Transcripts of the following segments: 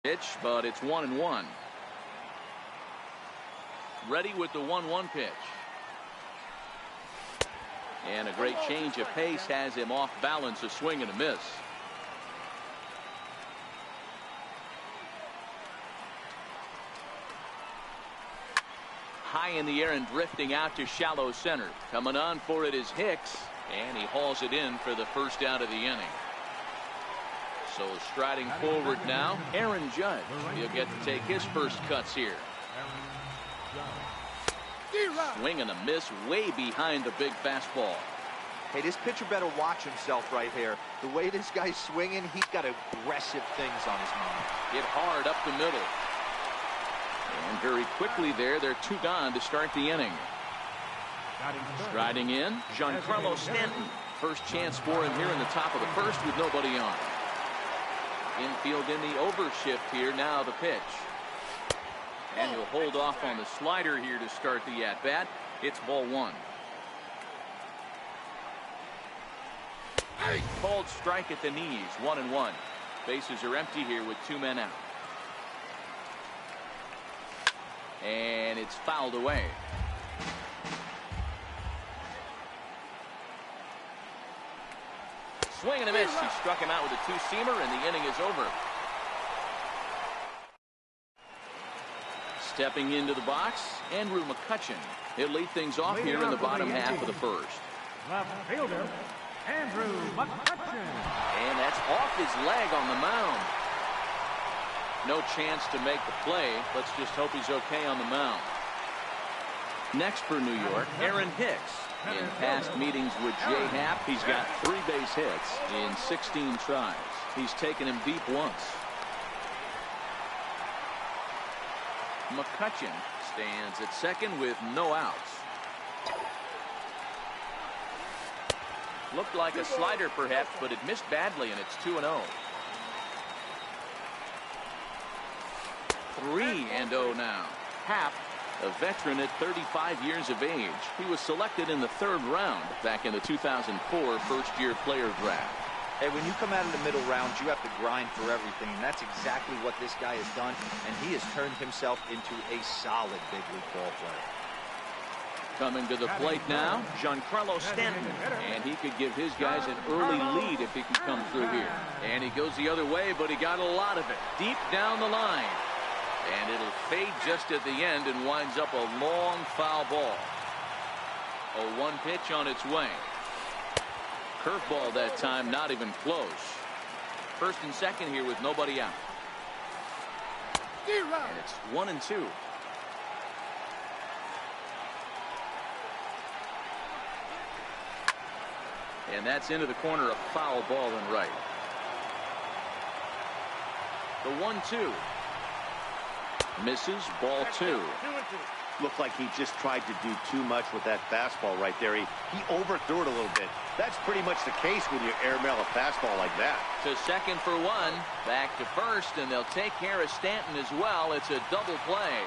pitch, but it's 1-1. Ready with the 1-1 pitch. And a great change of pace has him off balance, a swing and a miss. High in the air and drifting out to shallow center. Coming on for it is Hicks, and he hauls it in for the first out of the inning. So striding forward now, Aaron Judge. He'll get to take his first cuts here. Swing and a miss way behind the big fastball. Hey, this pitcher better watch himself right here. The way this guy's swinging, he's got aggressive things on his mind. Hit hard up the middle. And very quickly there, they're 2 gone to start the inning. Striding in, Giancarlo Stanton. First chance for him here in the top of the first with nobody on. Infield in the overshift here. Now the pitch. And he'll hold off on the slider here to start the at-bat. It's ball 1. Called strike at the knees. 1-1. Bases are empty here with 2 men out. And it's fouled away. Swing and a miss. He struck him out with a 2-seamer, and the inning is over. Stepping into the box, Andrew McCutchen. He'll lead things off here in the bottom half of the first. Left fielder, Andrew McCutchen. And that's off his leg on the mound. No chance to make the play. Let's just hope he's okay on the mound. Next for New York, Aaron Hicks. In past meetings with Jay Happ, he's got 3 base hits in 16 tries. He's taken him deep once. McCutchen stands at second with no outs. Looked like a slider perhaps, but it missed badly, and it's 2-0. 3-0 now. Happ, a veteran at 35 years of age. He was selected in the 3rd round back in the 2004 first-year player draft. Hey, when you come out of the middle rounds, you have to grind for everything, and that's exactly what this guy has done, and he has turned himself into a solid big league ball player. Coming to the plate now, Giancarlo Stanton, and he could give his guys an early lead if he can come through here. And he goes the other way, but he got a lot of it deep down the line. And it'll fade just at the end and winds up a long foul ball. A 1 pitch on its way. Curveball that time, not even close. First and second here with nobody out. And it's 1-2. And that's into the corner, a foul ball and right. The 1-2. Misses, ball 2. Looked like he just tried to do too much with that fastball right there. He overthrew it a little bit. That's pretty much the case when you airmail a fastball like that. To second for 1. Back to first, and they'll take care of Stanton as well. It's a double play.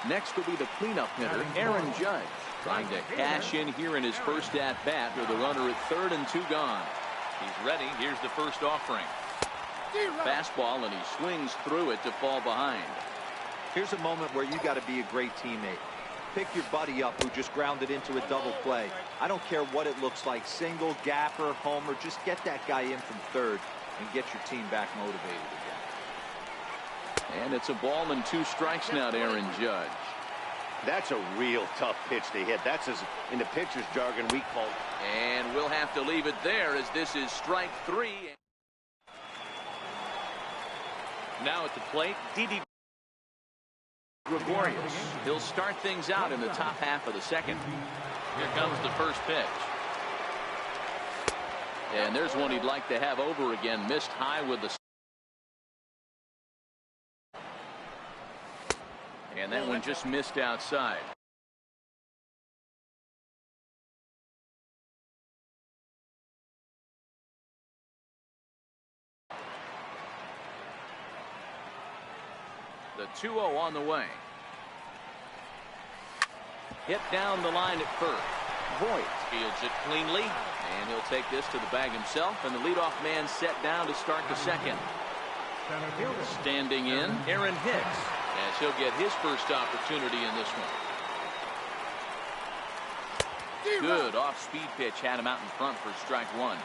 Next will be the cleanup hitter, Aaron Judge, trying to cash in here in his first at-bat with a runner at 3rd and 2 gone. He's ready. Here's the first offering. Fastball, and he swings through it to fall behind. Here's a moment where you got to be a great teammate. Pick your buddy up who just grounded into a double play. I don't care what it looks like, single, gapper, homer, just get that guy in from 3rd and get your team back motivated again. And it's a ball and 2 strikes now to Aaron Judge. That's a real tough pitch to hit. That's, as in the pitcher's jargon, we call it. And we'll have to leave it there as this is strike 3. Now at the plate, Didi Gregorius. He'll start things out in the top half of the second. Here comes the first pitch. And there's one he'd like to have over again. Missed high with the... And that one just missed outside. The 2-0 on the way. Hit down the line at first. Voigt fields it cleanly, and he'll take this to the bag himself, and the leadoff man set down to start the second. Center fielder. Standing in, Aaron Hicks, as he'll get his first opportunity in this one. Good off-speed pitch had him out in front for strike one.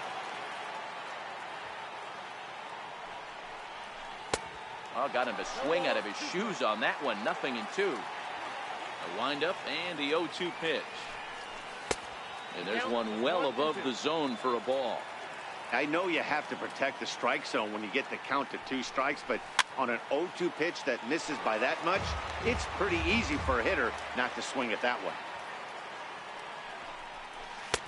Oh, got him to swing out of his shoes on that one. 0-2. A windup and the 0-2 pitch. And there's one well above the zone for a ball. I know you have to protect the strike zone when you get the count to 2 strikes, but on an 0-2 pitch that misses by that much, it's pretty easy for a hitter not to swing at that one.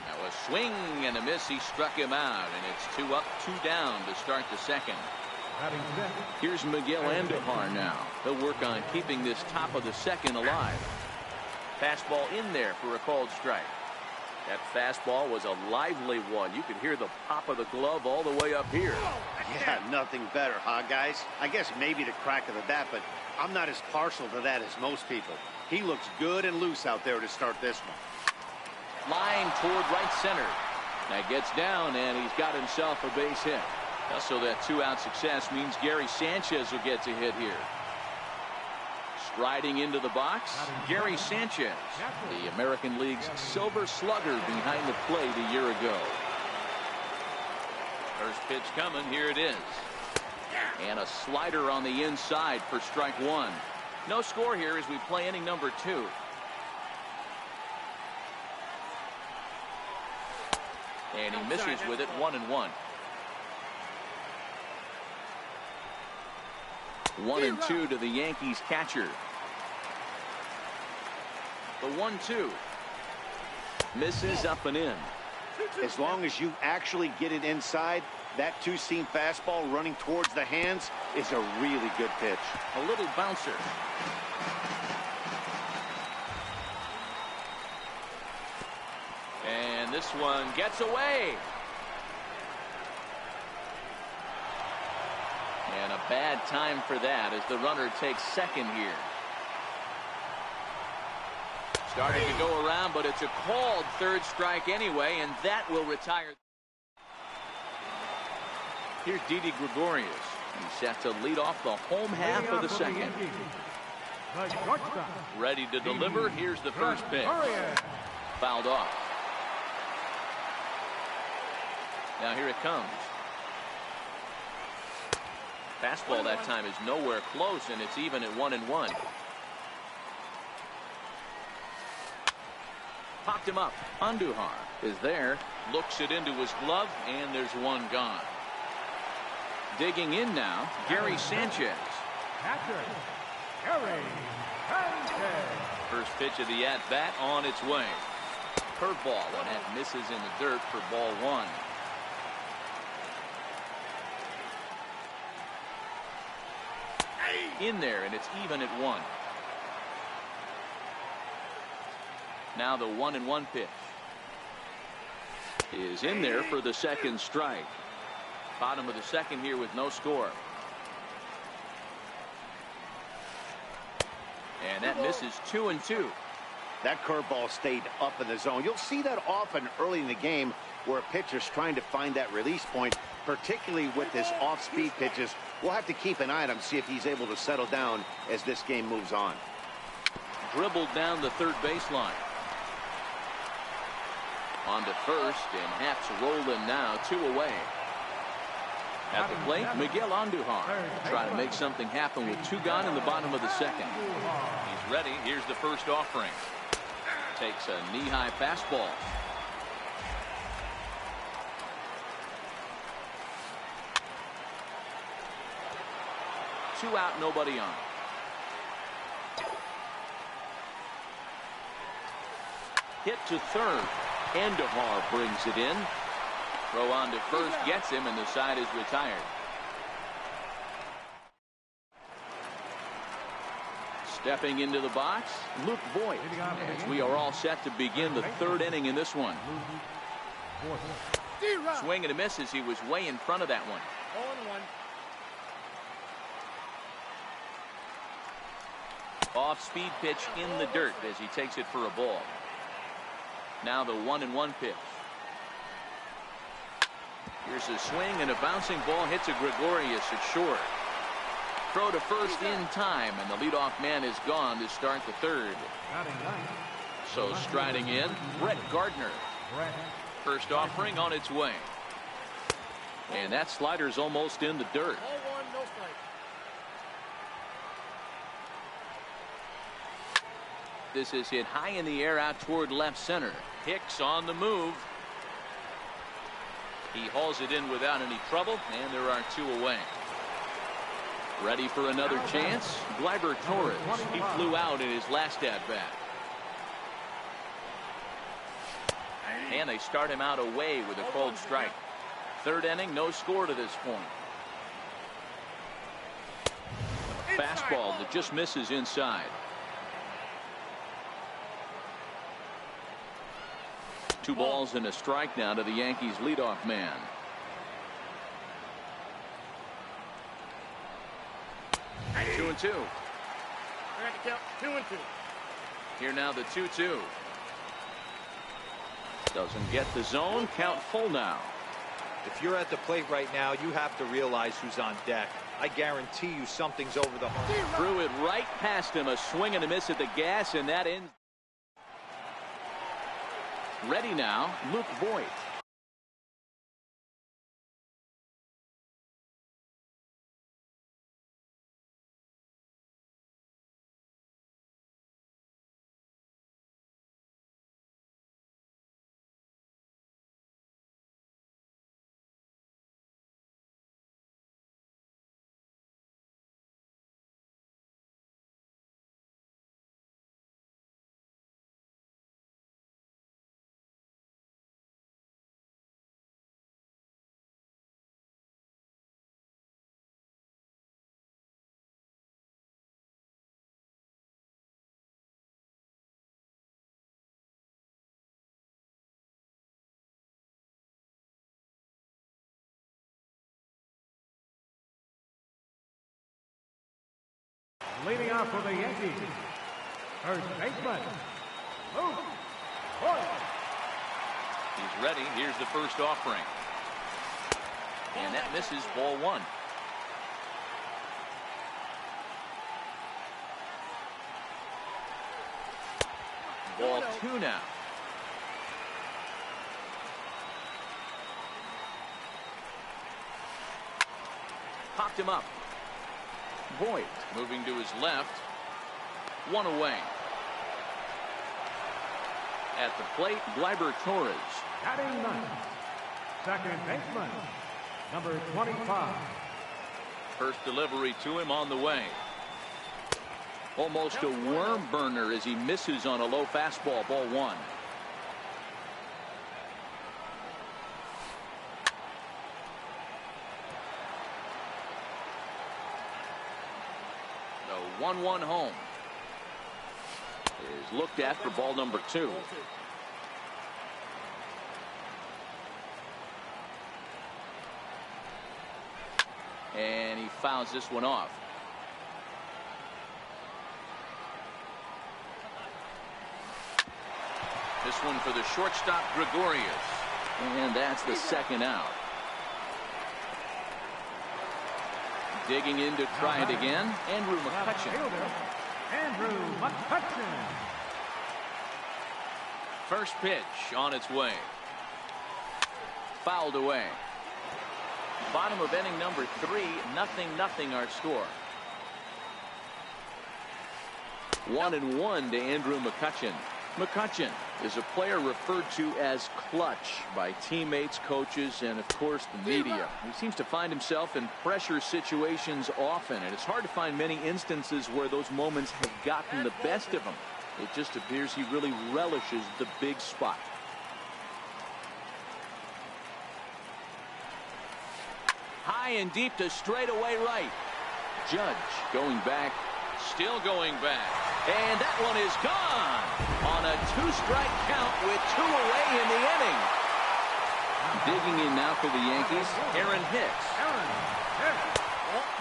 Now a swing and a miss. He struck him out, and it's 2 up, 2 down to start the second. Here's Miguel Andujar now. He'll work on keeping this top of the second alive. Fastball in there for a called strike. That fastball was a lively one. You could hear the pop of the glove all the way up here. Yeah, nothing better, huh, guys? I guess maybe the crack of the bat, but I'm not as partial to that as most people. He looks good and loose out there to start this one. Line toward right center. That gets down, and he's got himself a base hit. So that 2-out success means Gary Sanchez will get to hit here. Striding into the box, Gary Sanchez, the American League's Silver Slugger behind the plate a year ago. First pitch coming, here it is. And a slider on the inside for strike one. No score here as we play inning number 2. And he misses with it, 1-1. 1-2 to the Yankees catcher. The 1-2 misses up and in. As long as you actually get it inside, that 2-seam fastball running towards the hands is a really good pitch. A little bouncer. And this one gets away. And a bad time for that as the runner takes second here. Starting to go around, but it's a called third strike anyway, and that will retire. Here's Didi Gregorius. He's set to lead off the home half of the second. Ready to deliver. Here's the first pitch. Fouled off. Now here it comes. Fastball that time is nowhere close, and it's even at 1-1. Popped him up. Andujar is there. Looks it into his glove, and there's one gone. Digging in now, Gary Sanchez. First pitch of the at-bat on its way. Curveball, and that misses in the dirt for ball one. In there, and it's even at 1. Now the 1-1 pitch is in there for the second strike. Bottom of the second here with no score. And that misses 2-2. That curveball stayed up in the zone. You'll see that often early in the game where a pitcher's trying to find that release point, particularly with his off-speed pitches. We'll have to keep an eye on him, see if he's able to settle down as this game moves on. Dribbled down the third baseline. On to first, and Haps rolling now, 2 away. At the plate, Miguel Andujar trying to make something happen with 2 gone in the bottom of the second. He's ready. Here's the first offering. Takes a knee-high fastball. Two out, nobody on. Hit to third. Andujar brings it in. Throw on to first, gets him, and the side is retired. Stepping into the box, Luke Voigt, as we are all set to begin the third inning in this one. Swing and a miss as he was way in front of that one. 0-1. Off-speed pitch in the dirt as he takes it for a ball. Now the 1-1 pitch. Here's a swing, and a bouncing ball hits a Gregorius at short. throw to first in time, and the leadoff man is gone to start the third. So striding in, Brett Gardner. First offering on its way. And that slider's almost in the dirt. This is hit high in the air out toward left center. Hicks on the move. He hauls it in without any trouble, and there are two away. Ready for another chance? Gleyber Torres. He flew out in his last at-bat. And they start him out away with a called strike. Third inning, no score to this point. Fastball that just misses inside. Two balls and a strike now to the Yankees leadoff man. Two and two. Two and two. Here now the 2-2. Doesn't get the zone. Count full now. If you're at the plate right now, you have to realize who's on deck. I guarantee you something's over the hump. Threw it right past him. A swing and a miss at the gas, and that ends. Ready now, Luke Voigt. Leading off for the Yankees, first baseman, Luke Voigt. He's ready. Here's the first offering. And that misses, ball one. Ball two now. Popped him up. Voigt moving to his left. One away. At the plate, Gleyber Torres. Batting ninth, second baseman, number 25. First delivery to him on the way. Almost a worm burner as he misses on a low fastball, ball one. The 1-1 home is looked at for ball number two. And he fouls this one off. This one for the shortstop, Gregorius. And that's the second out. Digging in to try it again, Andrew McCutchen. Andrew McCutchen. First pitch on its way. Fouled away. Bottom of inning number 3, 0-0 our score. 1-1 to Andrew McCutchen. McCutchen is a player referred to as clutch by teammates, coaches, and of course the media. He seems to find himself in pressure situations often, and it's hard to find many instances where those moments have gotten the best of him. It just appears he really relishes the big spot. High and deep to straightaway right. Judge going back, still going back, and that one is gone on a 2-strike count with 2 away in the inning. Digging in now for the Yankees, Aaron Hicks.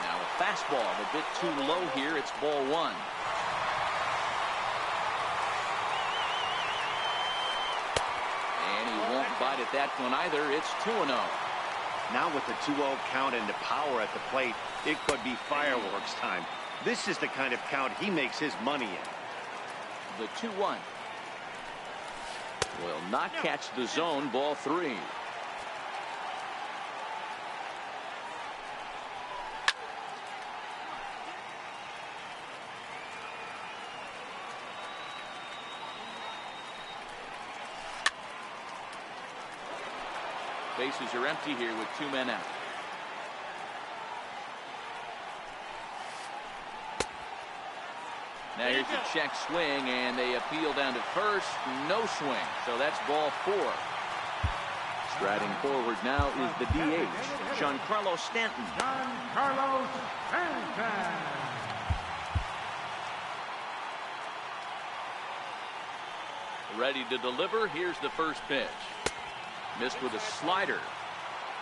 Now a fastball a bit too low here. It's ball one. And he won't bite at that one either. It's 2-0. Now with the 2-0 count and the power at the plate, It could be fireworks time. This is the kind of count he makes his money in. The 2-1. Will not catch the zone. Ball 3. Bases are empty here with 2 men out. Now here's a check swing, and they appeal down to first. No swing, so that's ball 4. Striding forward now is the DH, Giancarlo Stanton. Giancarlo Stanton. Ready to deliver. Here's the first pitch. Missed with a slider.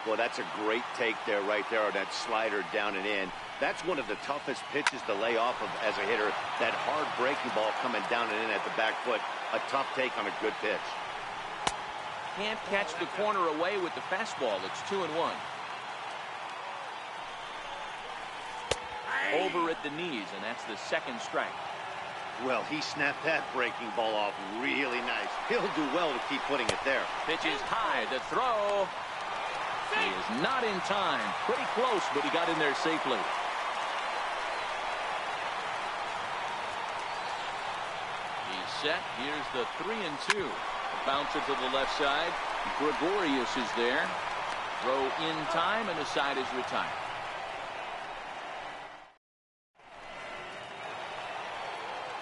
Well, that's a great take there, right there, on that slider down and in. That's one of the toughest pitches to lay off of as a hitter. That hard breaking ball coming down and in at the back foot. A tough take on a good pitch. Can't catch the corner away with the fastball. It's 2-1. Over at the knees, and that's the second strike. Well, he snapped that breaking ball off really nice. He'll do well to keep putting it there. Pitch is high. The throw. He is not in time. Pretty close, but he got in there safely. He's set. Here's the 3-2. Bouncer to the left side. Gregorius is there. Throw in time, and the side is retired.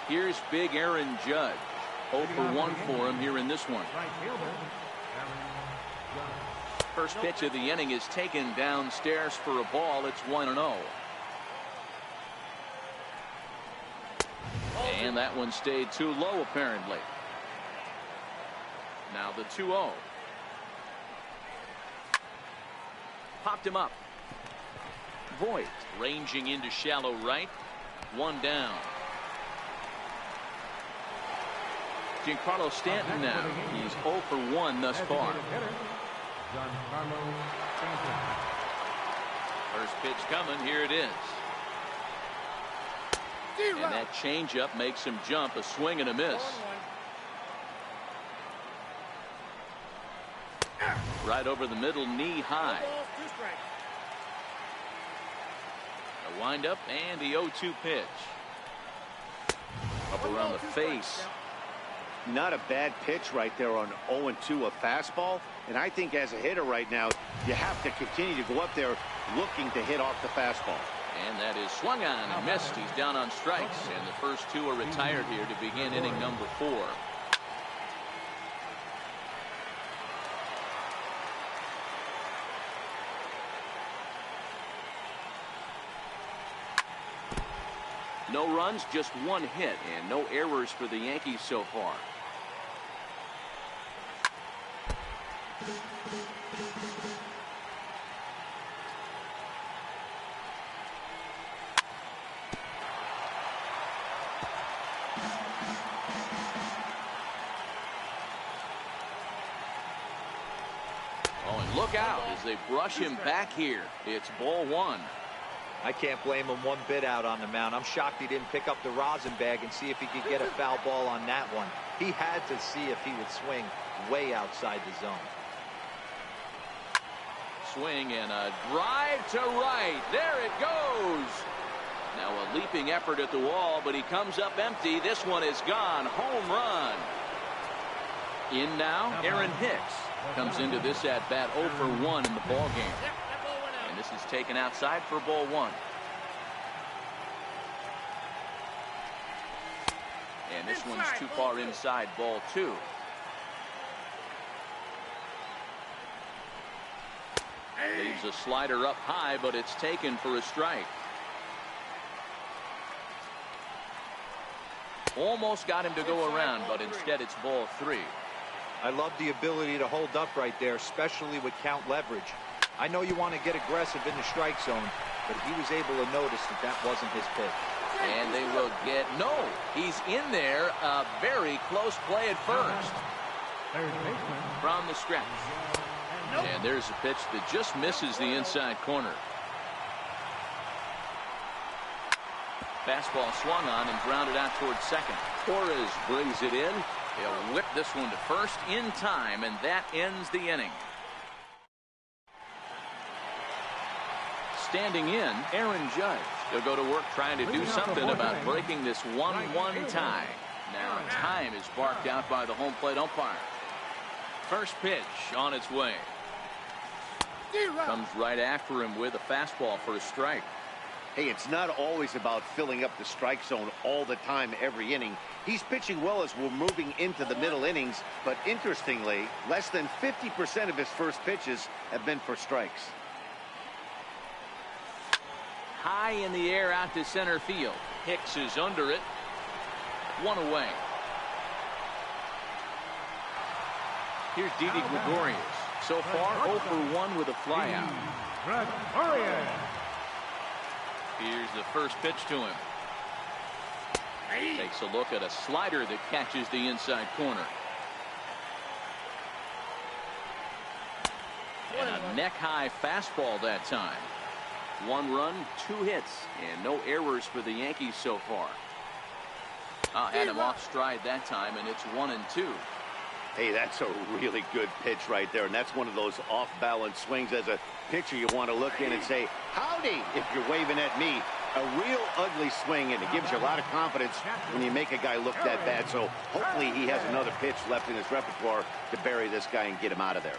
Here's big Aaron Judge. 0 for 1 for him here in this one. First pitch of the inning is taken downstairs for a ball. It's 1-0. And that one stayed too low, apparently. Now the 2-0. Popped him up. Voigt ranging into shallow right. 1 down. Giancarlo Stanton now. He's 0 for 1 thus far. First pitch coming. Here it is. And that changeup makes him jump. A swing and a miss. Right over the middle, knee high. A windup and the 0-2 pitch. Up around the face. Not a bad pitch right there on 0-2, a fastball. And I think as a hitter right now, you have to continue to go up there looking to hit off the fastball. And that is swung on and missed. He's down on strikes. And the first 2 are retired here to begin inning number 4. No runs, just 1 hit, and no errors for the Yankees so far. Oh, and look out as they brush him back here. It's ball 1. I can't blame him one bit out on the mound. I'm shocked he didn't pick up the rosin bag and see if he could get a foul ball on that one. He had to see if he would swing way outside the zone. Swing and a drive to right. There it goes. Now a leaping effort at the wall, but he comes up empty. This one is gone. Home run. In now, Aaron Hicks comes into this at bat 0 for 1 in the ball game. And this is taken outside for ball 1. And this one's too far inside, ball 2. Leaves a slider up high, but it's taken for a strike. Almost got him to go around, but instead it's ball 3. I love the ability to hold up right there, especially with count leverage. I know you want to get aggressive in the strike zone, but he was able to notice that that wasn't his pitch. And they will get, no, he's in there. A very close play at first. From the scratch. And there's a pitch that just misses the inside corner. Fastball swung on and grounded out towards second. Torres brings it in. He'll whip this one to first in time, and that ends the inning. Standing in, Aaron Judge. He'll go to work trying to do something about breaking this 1-1 tie. Now time is barked out by the home plate umpire. First pitch on its way. Comes right after him with a fastball for a strike. Hey, it's not always about filling up the strike zone all the time every inning. He's pitching well as we're moving into the middle innings, but interestingly, less than 50% of his first pitches have been for strikes. High in the air out to center field. Hicks is under it. One away. Here's Didi Gregorius. So far 0 for 1 with a flyout. Here's the first pitch to him. Takes a look at a slider that catches the inside corner. And a neck-high fastball that time. 1 run, 2 hits, and no errors for the Yankees so far. Had him off stride that time, and it's 1-2. Hey, that's a really good pitch right there, and that's one of those off-balance swings. As a pitcher, you want to look in and say, howdy, if you're waving at me. A real ugly swing, and it gives you a lot of confidence when you make a guy look that bad. So hopefully he has another pitch left in his repertoire to bury this guy and get him out of there.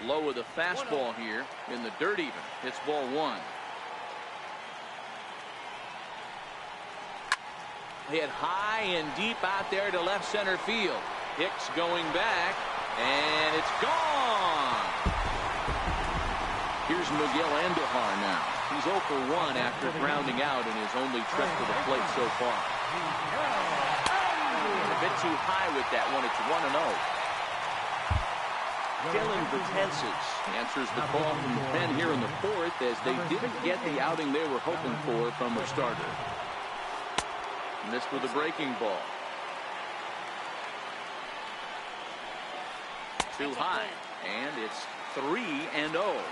Low with a fastball here in the dirt even. It's ball 1. Hit high and deep out there to left center field. Hicks going back, and it's gone. Here's Miguel Andujar now. He's 0 for 1 after grounding out in his only trip to the plate so far. A bit too high with that one. It's 1-0. Dylan Betances answers the call from the pen here in the 4th as they didn't get the outing they were hoping for from their starter. Missed with a breaking ball. Too high, and it's 3-0.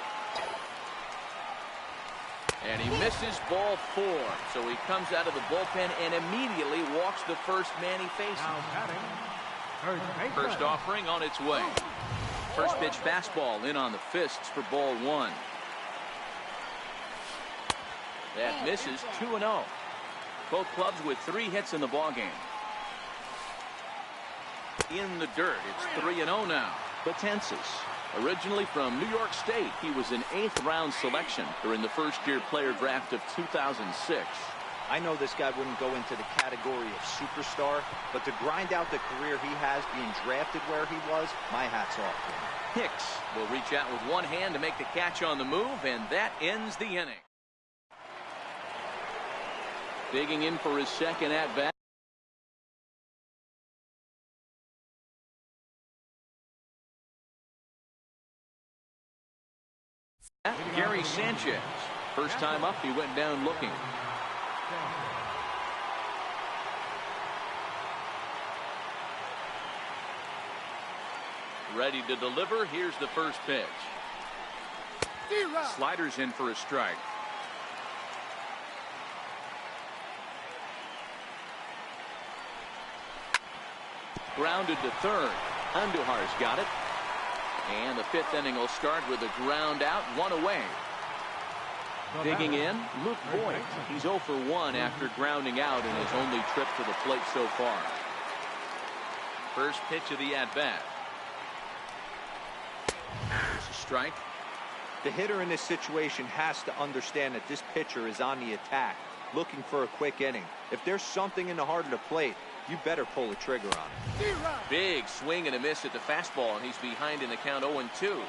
And he misses ball 4, so he comes out of the bullpen and immediately walks the first man he faces. First offering on its way. First pitch fastball in on the fists for ball 1. That misses. 2-0. Both clubs with 3 hits in the ballgame. In the dirt, it's 3-0 now. Betances, originally from New York State, he was an 8th-round selection during the first-year player draft of 2006. I know this guy wouldn't go into the category of superstar, but to grind out the career he has being drafted where he was, my hat's off to him. Hicks will reach out with one hand to make the catch on the move, and that ends the inning. Digging in for his second at-bat. Gary Sanchez. First time up, he went down looking. Ready to deliver. Here's the first pitch. Sliders in for a strike. Grounded to third. Andujar's got it. And the 5th inning will start with a ground out, 1 away. Digging in, Luke Voigt. He's 0 for 1 after grounding out in his only trip to the plate so far. First pitch of the at-bat. There's a strike. The hitter in this situation has to understand that this pitcher is on the attack, looking for a quick inning. If there's something in the heart of the plate, you better pull the trigger on it. Big swing and a miss at the fastball, and he's behind in the count 0-2.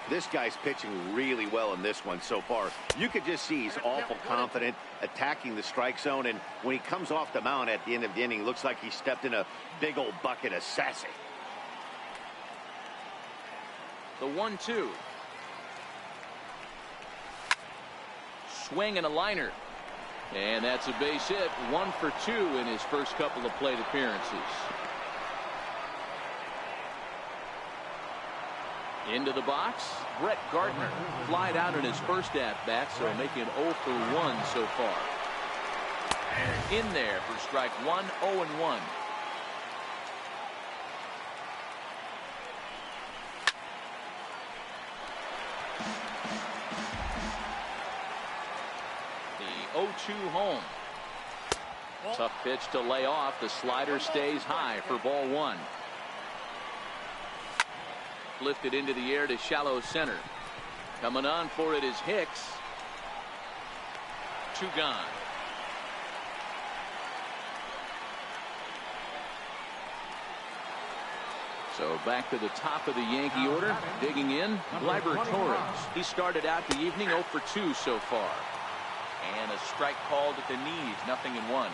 This guy's pitching really well in this one so far. You could just see he's awful confident attacking the strike zone, and when he comes off the mound at the end of the inning, looks like he stepped in a big old bucket of sassy. The 1-2. Swing and a liner. And that's a base hit. 1 for 2 in his first couple of plate appearances. Into the box, Brett Gardner flied out in his first at-bat, so making 0 for 1 so far. In there for strike one, 0-1. The 0-2 home. Tough pitch to lay off. The slider stays high for ball one. Lifted into the air to shallow center. Coming on for it is Hicks. 2 gone. So back to the top of the Yankee order. Digging in, Gleyber Torres. He started out the evening 0 for 2 so far. And a strike called at the knees. 0-1.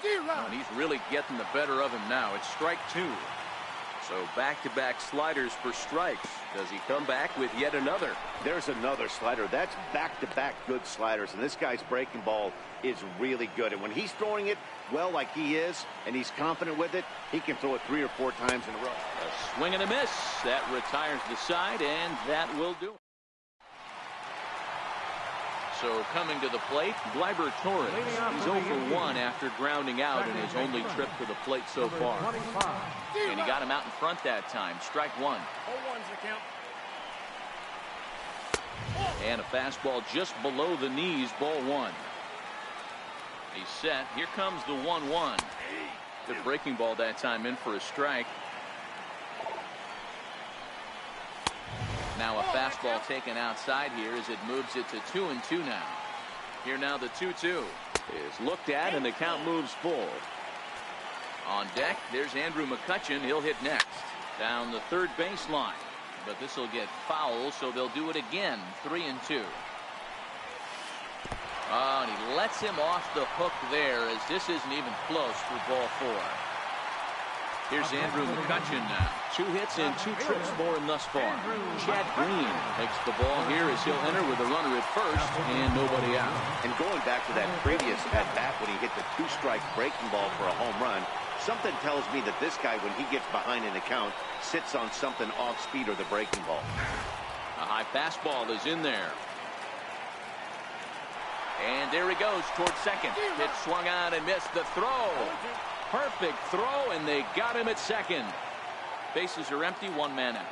And he's really getting the better of him now. It's strike 2. So back-to-back sliders for strikes. Does he come back with yet another? There's another slider. That's back-to-back good sliders. And this guy's breaking ball is really good. And when he's throwing it well like he is, and he's confident with it, he can throw it 3 or 4 times in a row. A swing and a miss. That retires the side, and that will do it. So coming to the plate, Gleyber Torres. He's 0 for 1 after grounding out in his only trip to the plate so far. And he got him out in front that time. Strike 1. 0-1's the count. And a fastball just below the knees, ball 1. He's set. Here comes the 1-1. Good breaking ball that time, in for a strike. Now a fastball taken outside here as it moves it to 2-2 now. Here now the 2-2 is looked at, and the count moves full. On deck, there's Andrew McCutchen. He'll hit next. Down the third baseline. But this will get foul, so they'll do it again. 3-2. Oh, and he lets him off the hook there, as this isn't even close for ball 4. Here's Andrew McCutchen now. 2 hits and 2 trips for him thus far. Chad Green takes the ball here as he'll enter with a runner at first and nobody out. And going back to that previous at-bat when he hit the 2-strike breaking ball for a home run, something tells me that this guy, when he gets behind in the count, sits on something off speed or the breaking ball. A high fastball is in there. And there he goes towards second. It swung on and missed the throw. Perfect throw, and they got him at second. Bases are empty, 1 man out.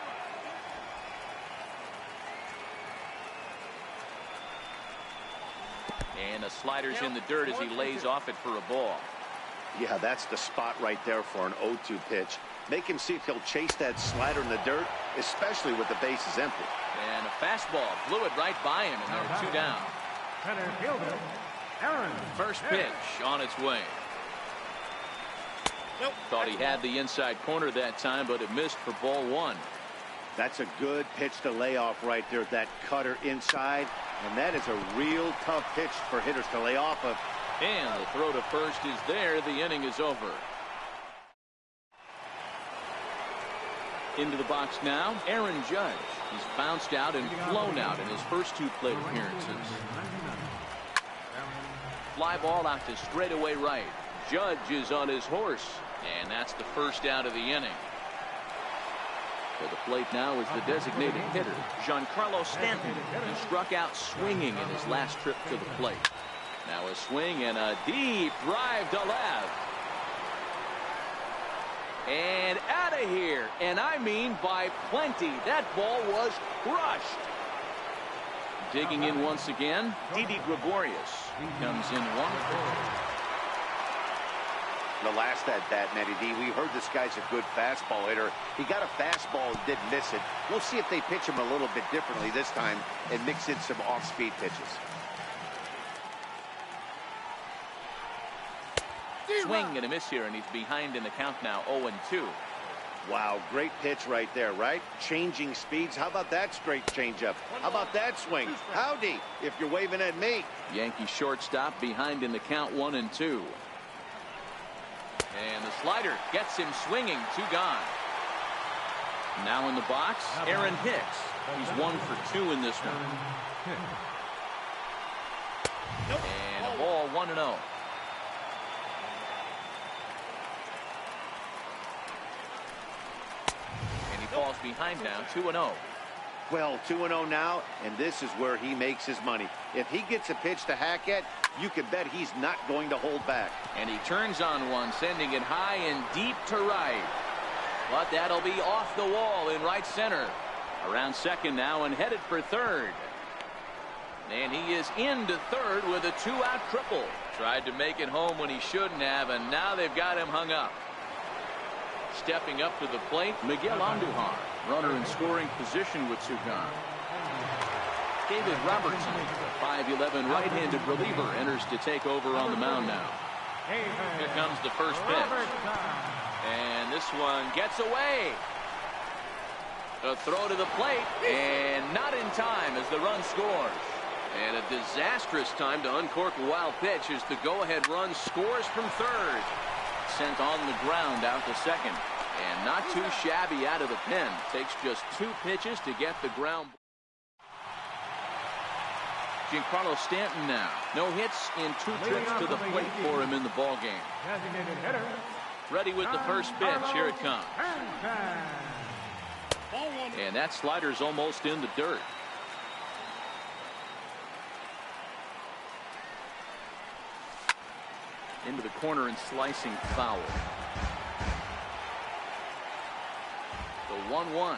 And the slider's in the dirt as he lays off it for a ball. Yeah, that's the spot right there for an 0-2 pitch. Make him see if he'll chase that slider in the dirt, especially with the bases empty. And a fastball blew it right by him, and there are 2 down. Center fielder, Aaron. First pitch on its way. Nope. Thought he had the inside corner that time, but it missed for ball 1. That's a good pitch to lay off right there, that cutter inside. And that is a real tough pitch for hitters to lay off of. And the throw to first is there. The inning is over. Into the box now, Aaron Judge. He's bounced out and flown out in his first 2 plate appearances. Fly ball out to straightaway right. Judge is on his horse, and that's the first out of the inning. To the plate now is the designated hitter, Giancarlo Stanton. He struck out swinging in his last trip to the plate. Now a swing and a deep drive to left. And out of here, and I mean by plenty. That ball was crushed. Digging in once again, Didi Gregorius. He comes in 1-4. The last at-bat, Nettie D, we heard this guy's a good fastball hitter. He got a fastball and did miss it. We'll see if they pitch him a little bit differently this time and mix in some off-speed pitches. Swing and a miss here, and he's behind in the count now, 0-2. Wow, great pitch right there, right? Changing speeds. How about that straight changeup? How about that swing? Howdy, if you're waving at me. Yankee shortstop behind in the count, 1-2. And the slider gets him swinging. 2 gone. Now in the box, Aaron Hicks. He's 1 for 2 in this one. And a ball, 1-0. And he falls behind now, 2-0. Well, 2-0 now, and this is where he makes his money. If he gets a pitch to hack at, you can bet he's not going to hold back. And he turns on one, sending it high and deep to right. But that'll be off the wall in right center. Around second now and headed for third. And he is into third with a 2-out triple. Tried to make it home when he shouldn't have, and now they've got him hung up. Stepping up to the plate, Miguel Andujar. Runner in scoring position with two gone. David Robertson, the 5'11" right-handed reliever, enters to take over on the mound now. Here comes the first pitch. And this one gets away. A throw to the plate, and not in time as the run scores. And a disastrous time to uncork a wild pitch as the go-ahead run scores from third. Sent on the ground out to second. And not too shabby out of the pen. Takes just 2 pitches to get the ground. Giancarlo Stanton now. No hits in 2 trips to the plate for him in the ballgame. Ready with the first pitch. Here it comes. And that slider's almost in the dirt. Into the corner and slicing foul. The 1-1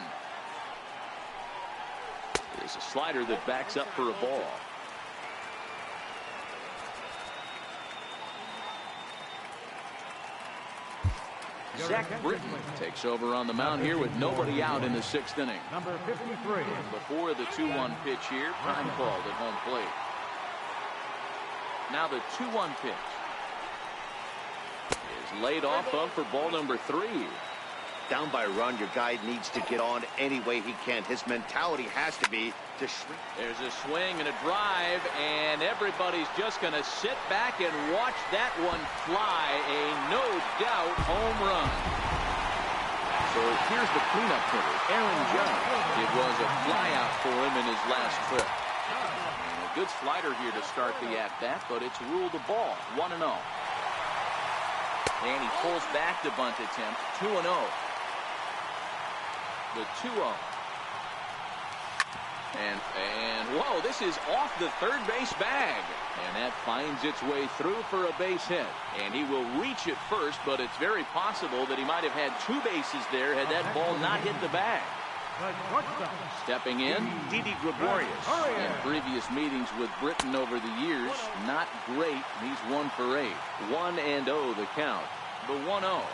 is a slider that backs up for a ball. Zach Britton takes over on the mound here with nobody out in the 6th inning. Number 53. Before the 2-1 pitch here, time called at home plate. Now the 2-1 pitch is laid off up for ball number 3. Down by a run, your guy needs to get on any way he can. His mentality has to be to shrink. There's a swing and a drive, and everybody's just going to sit back and watch that one fly. A no-doubt home run. So here's the cleanup hitter, Aaron Judge. It was a flyout for him in his last trip. And a good slider here to start the at-bat, but it's ruled a ball, 1-0. And he pulls back the bunt attempt, 2-0. The 2-0. And whoa, this is off the third base bag. And that finds its way through for a base hit. And he will reach it first, but it's very possible that he might have had 2 bases there had that ball not hit the bag. Stepping in, Didi Gregorius. In previous meetings with Britton over the years, not great. He's 1 for 8. 1-0 the count. The 1-0.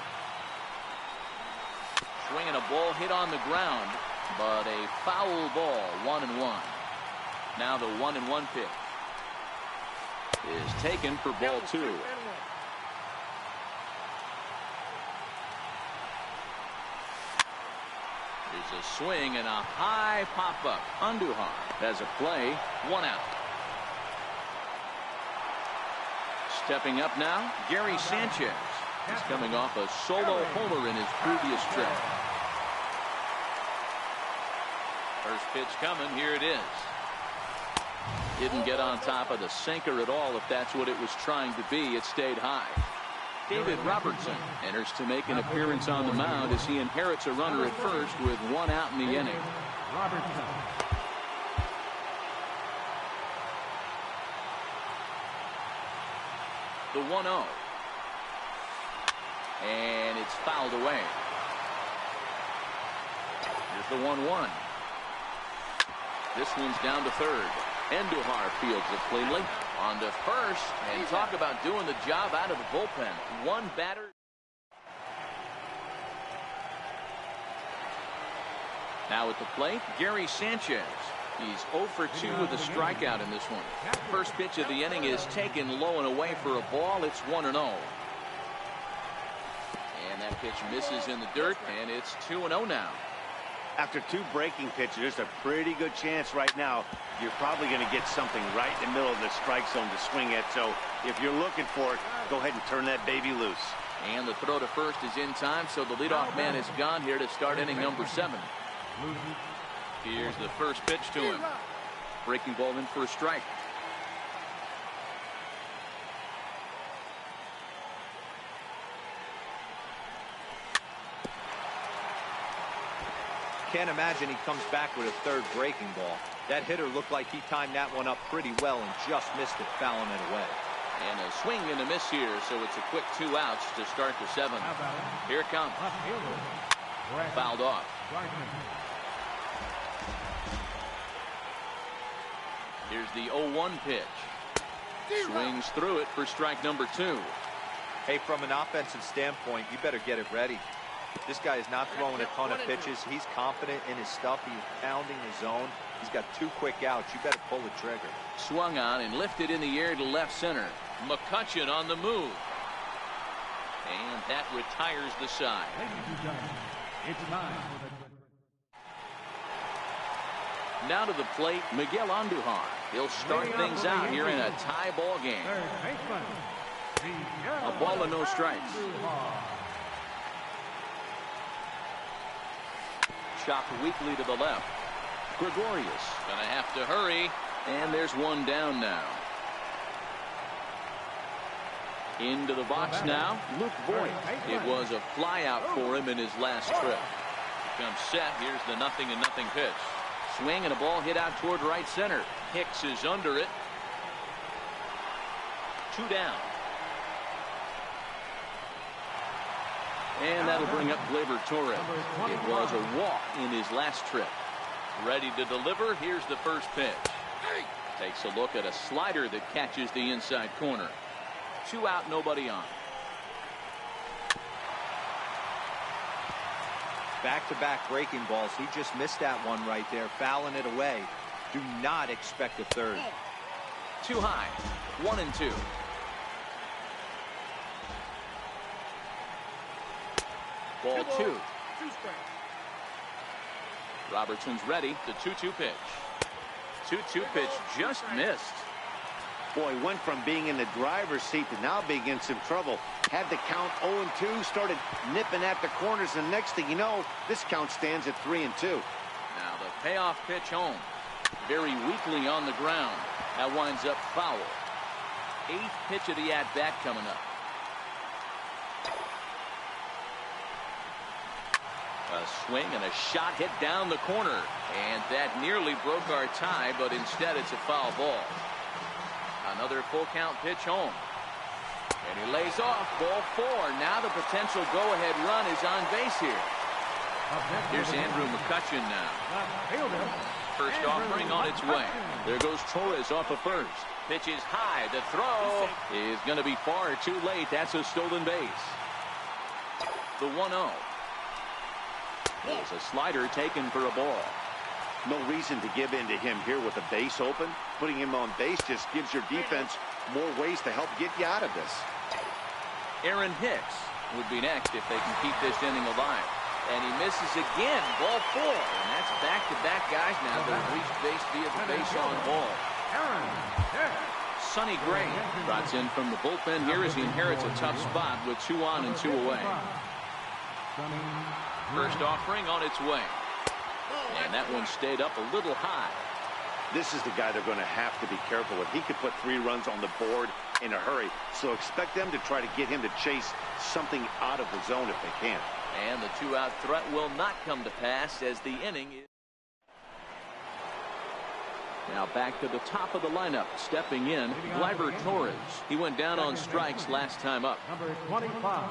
Swinging a ball hit on the ground, but a foul ball, 1-1. Now the 1-1 pitch is taken for ball 2. There's a swing and a high pop-up. Andujar has a play, 1 out. Stepping up now, Gary Sanchez. He's coming off a solo homer in his previous trip. First pitch coming. Here it is. Didn't get on top of the sinker at all, if that's what it was trying to be. It stayed high. David Robertson enters to make an appearance on the mound as he inherits a runner at first with 1 out in the inning. Robertson. The 1-0. And it's fouled away. Here's the 1-1. This one's down to third. Andujar fields it cleanly. On to first. And talk about doing the job out of the bullpen. 1 batter. Now at the plate, Gary Sanchez. He's 0 for 2 with a strikeout in this one. First pitch of the inning is taken low and away for a ball. It's 1-0. And that pitch misses in the dirt, and it's 2-0 now. After 2 breaking pitches, there's a pretty good chance right now you're probably going to get something right in the middle of the strike zone to swing at. So if you're looking for it, go ahead and turn that baby loose. And the throw to first is in time, so the leadoff man is gone here to start inning number 7. Here's the first pitch to him. Breaking ball in for a strike. Can't imagine he comes back with a third breaking ball. That hitter looked like he timed that one up pretty well and just missed it, fouling it away. And a swing and a miss here, so it's a quick 2 outs to start the 7th. Here it comes. Fouled off. Here's the 0-1 pitch. Swings through it for strike number 2. Hey, from an offensive standpoint, you better get it ready. This guy is not throwing a ton of pitches. He's confident in his stuff. He's pounding the zone. He's got 2 quick outs. You better pull the trigger. Swung on and lifted in the air to left center. McCutchen on the move. And that retires the side. It's time for the... Now to the plate, Miguel Andujar. He'll start things out here in a tie ball game. A ball and no strikes. Chopped weakly to the left. Gregorius gonna have to hurry, and there's one down now. Into the box now, Luke Voigt. It was a fly out for him in his last trip. Comes set. Here's the 0-0 pitch. Swing and a ball hit out toward right center. Hicks is under it. 2 down. And that'll bring up Gleyber Torres. It was a walk in his last trip. Ready to deliver. Here's the first pitch. Takes a look at a slider that catches the inside corner. 2 out, nobody on. Back-to-back breaking balls. He just missed that one right there, fouling it away. Do not expect a third. Too high. 1-2. Ball 2. Robertson's ready. The 2-2 pitch. 2-2 pitch just missed. Boy, went from being in the driver's seat to now being in some trouble. Had the count 0-2, started nipping at the corners, and next thing you know, this count stands at 3-2. Now the payoff pitch home. Very weakly on the ground. That winds up foul. 8th pitch of the at-bat coming up. A swing and a shot hit down the corner. And that nearly broke our tie, but instead it's a foul ball. Another full count pitch home. And he lays off. Ball 4. Now the potential go-ahead run is on base here. Here's Andrew McCutchen now. First offering on its way. There goes Torres off of first. Pitch is high. The throw is going to be far too late. That's a stolen base. The 1-0. There's a slider taken for a ball. No reason to give in to him here with the base open. Putting him on base just gives your defense more ways to help get you out of this. Aaron Hicks would be next if they can keep this inning alive. And he misses again. Ball 4. And that's back-to-back guys now that have reached base via the base on ball. Sonny Gray trots in from the bullpen here as he inherits a tough spot with 2 on and 2 away. First offering on its way. And that one stayed up a little high. This is the guy they're going to have to be careful with. He could put 3 runs on the board in a hurry. So expect them to try to get him to chase something out of the zone if they can. And the 2-out threat will not come to pass as the inning is. Now back to the top of the lineup. Stepping in, Gleyber Torres. He went down on strikes last time up. Number 25.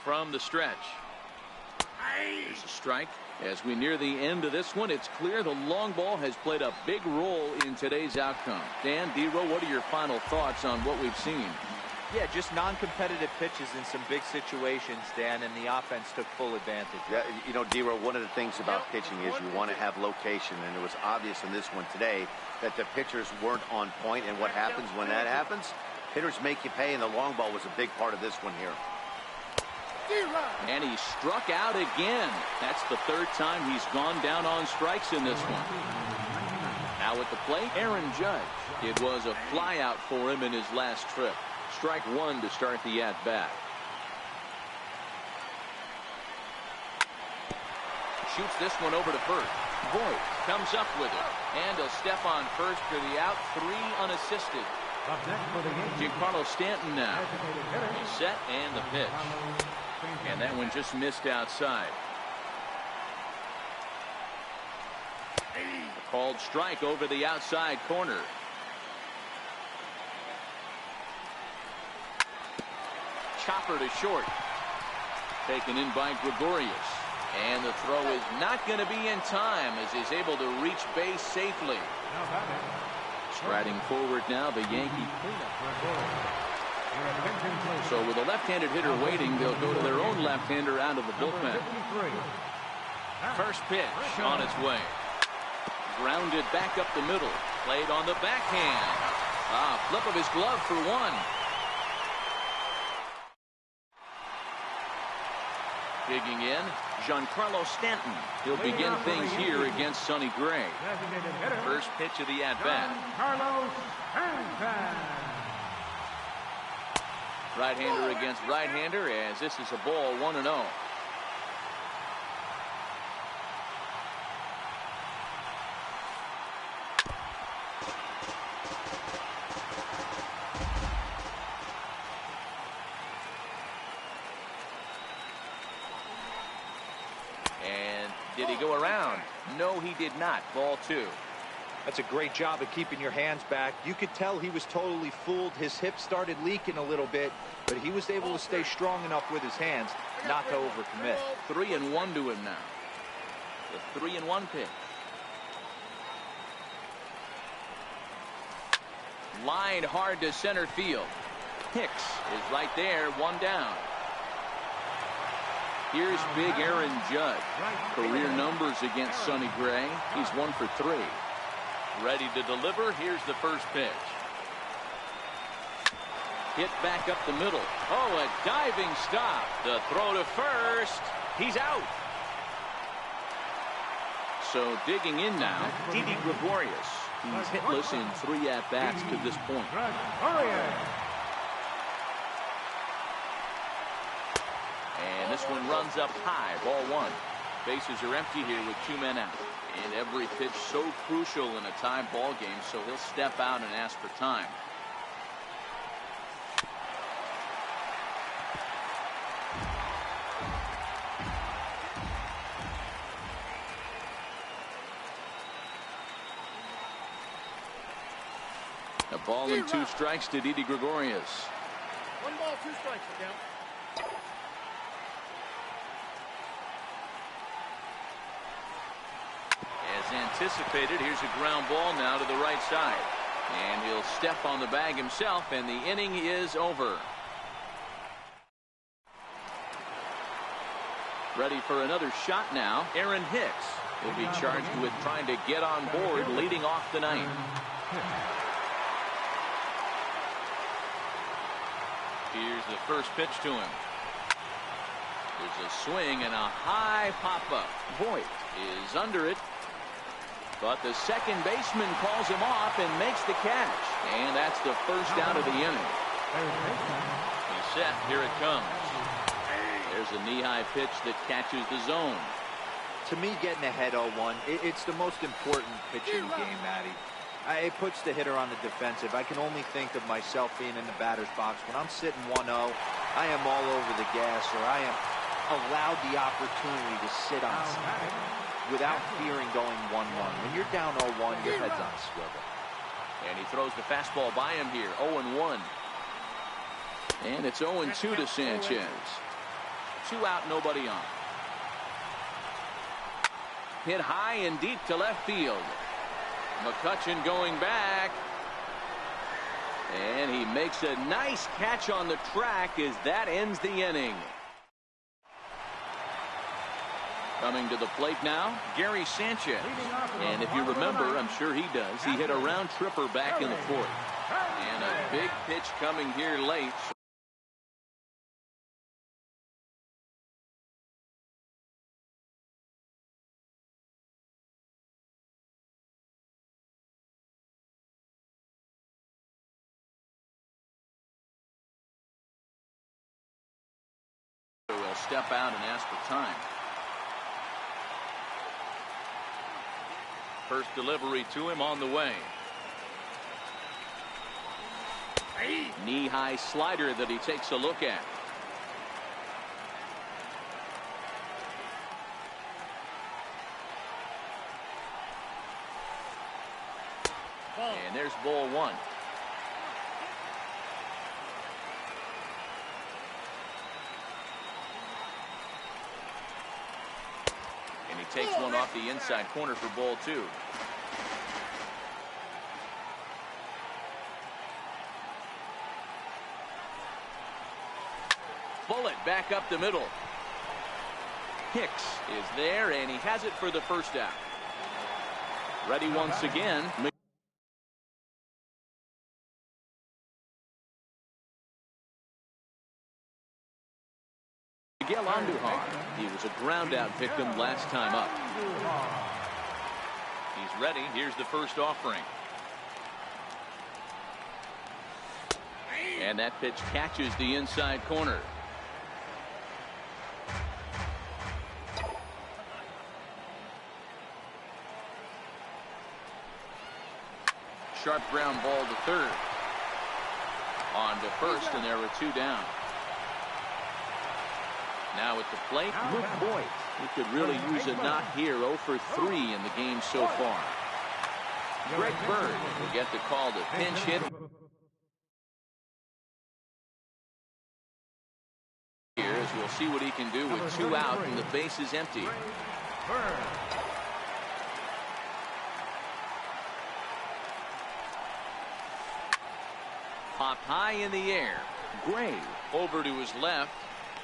From the stretch. There's a strike. As we near the end of this one, it's clear the long ball has played a big role in today's outcome. Dan, D-Row, what are your final thoughts on what we've seen? Yeah, just non-competitive pitches in some big situations, Dan, and the offense took full advantage. Yeah, you know, D-Row, one of the things about pitching is you want to have location, and it was obvious in this one today that the pitchers weren't on point, and what happens when that happens? Hitters make you pay, and the long ball was a big part of this one here. And he struck out again. That's the 3rd time he's gone down on strikes in this one. Now at the plate, Aaron Judge. It was a fly out for him in his last trip. Strike one to start the at-bat. Shoots this one over to first. Voigt comes up with it. And he'll step on first for the out. 3 unassisted. Up next for the Yankees. Giancarlo Stanton now. He's set and the pitch. And that one just missed outside. A called strike over the outside corner. Chopper to short. Taken in by Gregorius. And the throw is not going to be in time as he's able to reach base safely. Striding forward now, the Yankee. So with a left-handed hitter waiting, they'll go to their own left-hander out of the bullpen. First pitch on its way. Grounded back up the middle. Played on the backhand. Flip of his glove for one. Digging in, Giancarlo Stanton. He'll begin things here against Sonny Gray. First pitch of the at-bat. Right-hander against right-hander as this is a ball 1-0. Did he go around? No, he did not. Ball 2. That's a great job of keeping your hands back. You could tell he was totally fooled. His hip started leaking a little bit, but he was able to stay strong enough with his hands not to overcommit. 3-1 to him now. The 3-1 pitch. Line hard to center field. Hicks is right there, 1 down. Here's big Aaron Judge. Career numbers against Sonny Gray. He's 1 for 3. Ready to deliver. Here's the first pitch. Hit back up the middle. Oh, a diving stop. The throw to first. He's out. So digging in now, Didi Gregorius. He's hitless in 3 at-bats to this point. And this one runs up high. Ball 1. Bases are empty here with 2 men out. And every pitch so crucial in a tie ball game, so he'll step out and ask for time. A ball and 2 strikes to Didi Gregorius. 1 ball, 2 strikes again. As anticipated, here's a ground ball now to the right side. And he'll step on the bag himself, and the inning is over. Ready for another shot now. Aaron Hicks will be charged with trying to get on board leading off the ninth. Here's the first pitch to him. There's a swing and a high pop-up. Voigt is under it. But the second baseman calls him off and makes the catch. And that's the first out of the inning. He's set. Here it comes. There's a knee-high pitch that catches the zone. To me, getting ahead 0-1, it's the most important pitching game, Matty. It puts the hitter on the defensive. I can only think of myself being in the batter's box. When I'm sitting 1-0, I am all over the gas, or I am allowed the opportunity to sit on something without fearing going 1-1. When you're down 0-1, your head's on a swivel. And he throws the fastball by him here. 0-1. And it's 0-2 to Sanchez. 2 out, nobody on. Hit high and deep to left field. McCutchen going back. And he makes a nice catch on the track as that ends the inning. Coming to the plate now, Gary Sanchez. And if you remember, I'm sure he does, he hit a round tripper back in the 4th. And a big pitch coming here late. step out and ask for time. First delivery to him on the way. Knee-high slider that he takes a look at. And there's ball one. And he takes one off the inside corner for ball two. Bullet back up the middle. Hicks is there, and he has it for the first out. Ready once again. Miguel Andujar. He was a ground out victim last time up. He's ready. Here's the first offering. And that pitch catches the inside corner. Sharp ground ball to third. On to first, and there are two down. Now at the plate, Luke Voigt. He could really use a knock here. 0 for 3 in the game so far. Greg Bird will get the call to pinch hit. Here, as we'll see what he can do with 2 out and the base is empty. Popped high in the air. Gray over to his left.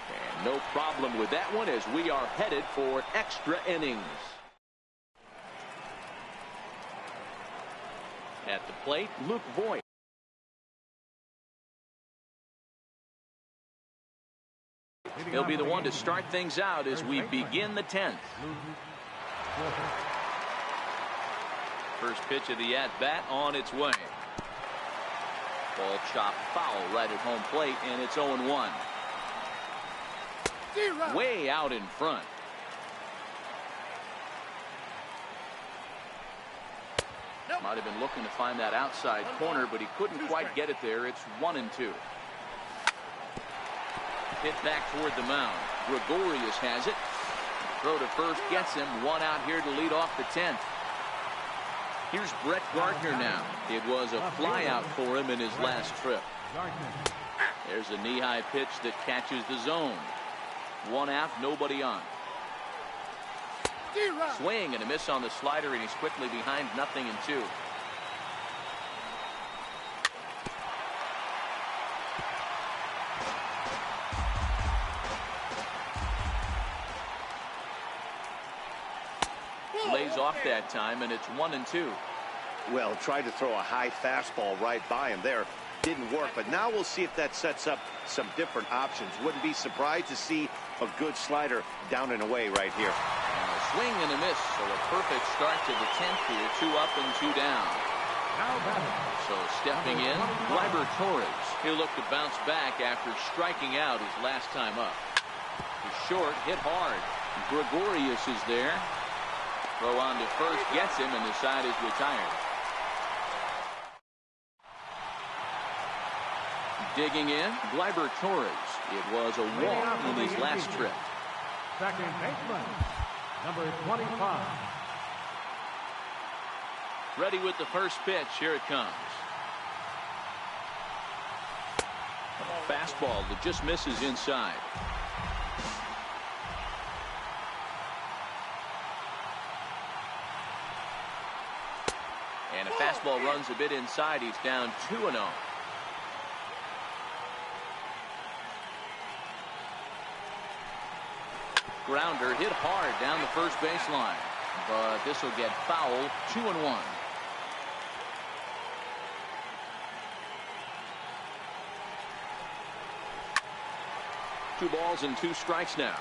And no problem with that one as we are headed for extra innings. At the plate, Luke Voigt. He'll be the one to start things out as we begin the 10th. First pitch of the at-bat on its way. Ball chopped foul right at home plate, and it's 0-1. Way out in front. Might have been looking to find that outside corner, but he couldn't quite get it there. It's 1-2. Hit back toward the mound. Gregorius has it. Throw to first gets him. 1 out here to lead off the 10th. Here's Brett Gardner now. It was a fly out for him in his last trip. There's a knee-high pitch that catches the zone. 1 out, nobody on. Swing and a miss on the slider, and he's quickly behind 0-2. Lays off that time, and it's 1-2. Well, tried to throw a high fastball right by him there. Didn't work, but now we'll see if that sets up some different options. Wouldn't be surprised to see a good slider down and away right here. And a swing and a miss, so a perfect start to the 10th here. 2 up and 2 down. So stepping in, Gleyber Torres. He'll look to bounce back after striking out his last time up. He's short, hit hard. Gregorius is there. Throw on to first, gets him, and the side is retired. Digging in, Gleyber Torres. It was a walk in his last trip. Second baseman, number 25. Ready with the first pitch. Here it comes. A fastball that just misses inside. And a fastball runs a bit inside. He's down 2-0. Grounder hit hard down the first baseline, but this will get foul. 2-1. Two balls and 2 strikes now.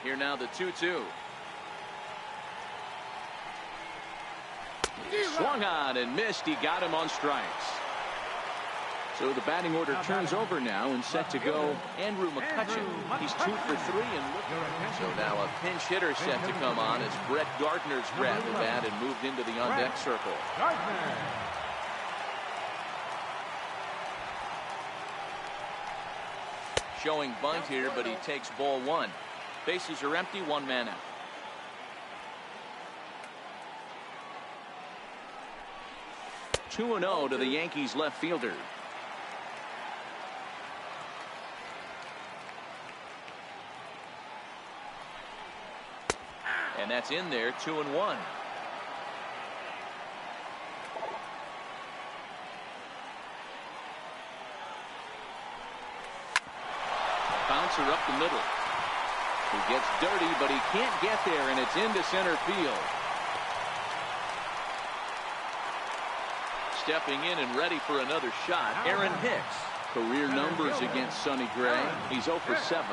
Here now the 2-2. Swung on and missed. He got him on strikes. So the batting order turns over now and set to go Andrew McCutchen. He's 2 for 3 and looking. So now a pinch hitter set to come on as Brett Gardner's grabbed the bat and moved into the on-deck circle. Showing bunt here, but he takes ball 1. Bases are empty, 1 man out. Two 2-0 to the Yankees left fielder. And that's in there, 2-1. Bouncer up the middle. He gets dirty, but he can't get there, and it's into center field. Stepping in and ready for another shot, Aaron Hicks. Career numbers against Sonny Gray. He's 0 for 7.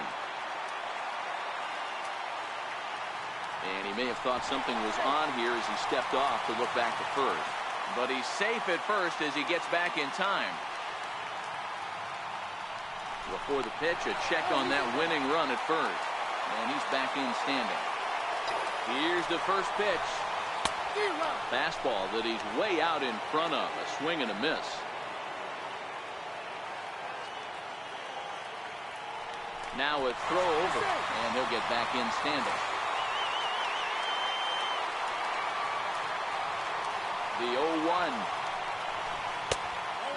And he may have thought something was on here as he stepped off to look back to first. But he's safe at first as he gets back in time. Before the pitch, a check on that winning run at first. And he's back in standing. Here's the first pitch. Fastball that he's way out in front of. A swing and a miss. Now a throw over, and he'll get back in standing. The 0-1.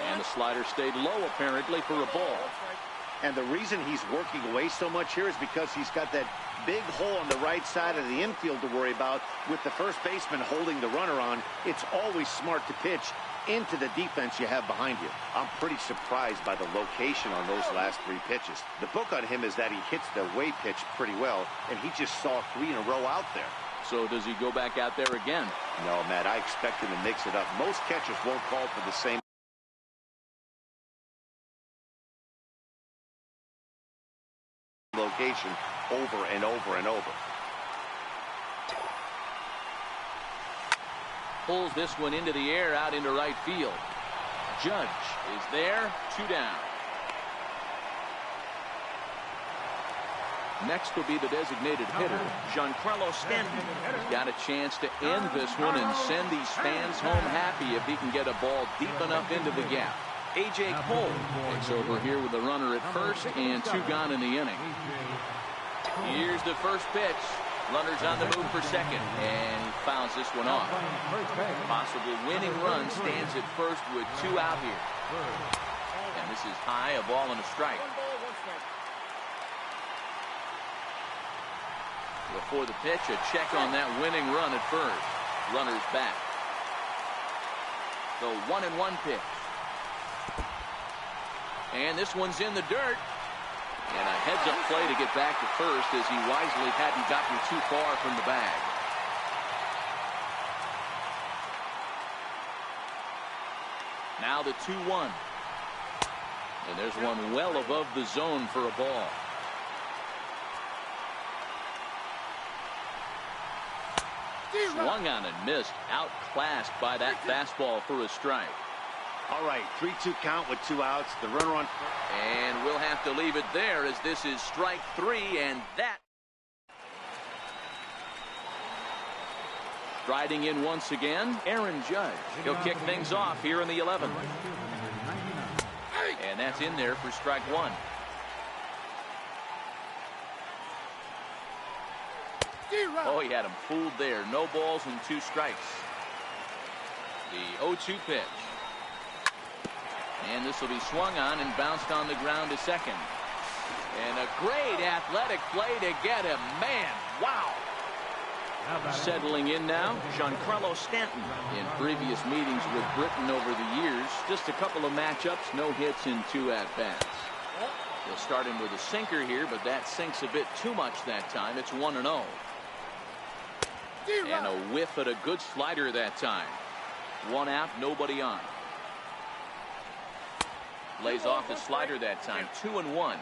And the slider stayed low apparently for a ball. And the reason he's working away so much here is because he's got that big hole on the right side of the infield to worry about. With the first baseman holding the runner on, it's always smart to pitch into the defense you have behind you. I'm pretty surprised by the location on those last 3 pitches. The book on him is that he hits the away pitch pretty well, and he just saw 3 in a row out there. So does he go back out there again? No, Matt, I expect him to mix it up. Most catchers won't call for the same location over and over and over. Pulls this one into the air out into right field. Judge is there, 2 down. Next will be the designated hitter, Giancarlo Stanton. He's got a chance to end this one and send these fans home happy if he can get a ball deep enough into the gap. A.J. Cole takes over here with the runner at first and 2 gone in the inning. Here's the first pitch. Runners on the move for second, and he fouls this one off. Possible winning run stands at first with 2 out here. And this is high, a ball and a strike. Before the pitch, a check on that winning run at first. Runners back. The 1-1 pitch. And this one's in the dirt. And a heads-up play to get back to first as he wisely hadn't gotten too far from the bag. Now the 2-1. And there's one well above the zone for a ball. Swung on and missed. Outclassed by that fastball for a strike. All right, 3-2 count with 2 outs. The runner on. And we'll have to leave it there as this is strike 3, and that. Striding in once again, Aaron Judge. He'll kick things off here in the 11th. And that's in there for strike 1. Oh, he had him fooled there. No balls and 2 strikes. The 0-2 pitch. And this will be swung on and bounced on the ground to second. And a great athletic play to get him. Man, wow. Settling in now, Giancarlo Stanton. In previous meetings with Britain over the years, just a couple of matchups, no hits in 2 at-bats. They'll start him with a sinker here, but that sinks a bit too much that time. It's 1-0. And a whiff at a good slider that time. 1 out, nobody on. Lays off the slider that time. 2-1.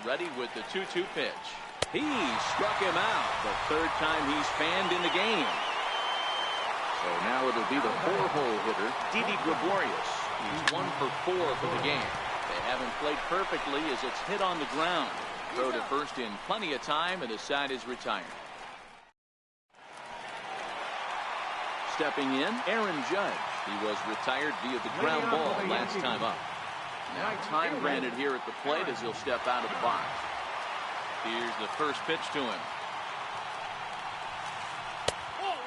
Ready with the 2-2 pitch. He struck him out. The third time he's fanned in the game. So now it'll be the 4-hole hitter, Didi Gregorius. He's 1 for 4 for the game. They haven't played perfectly as it's hit on the ground. Throw to first in plenty of time, and the side is retired. Stepping in, Aaron Judge. He was retired via the ground ball last time up. Now time granted here at the plate as he'll step out of the box. Here's the first pitch to him.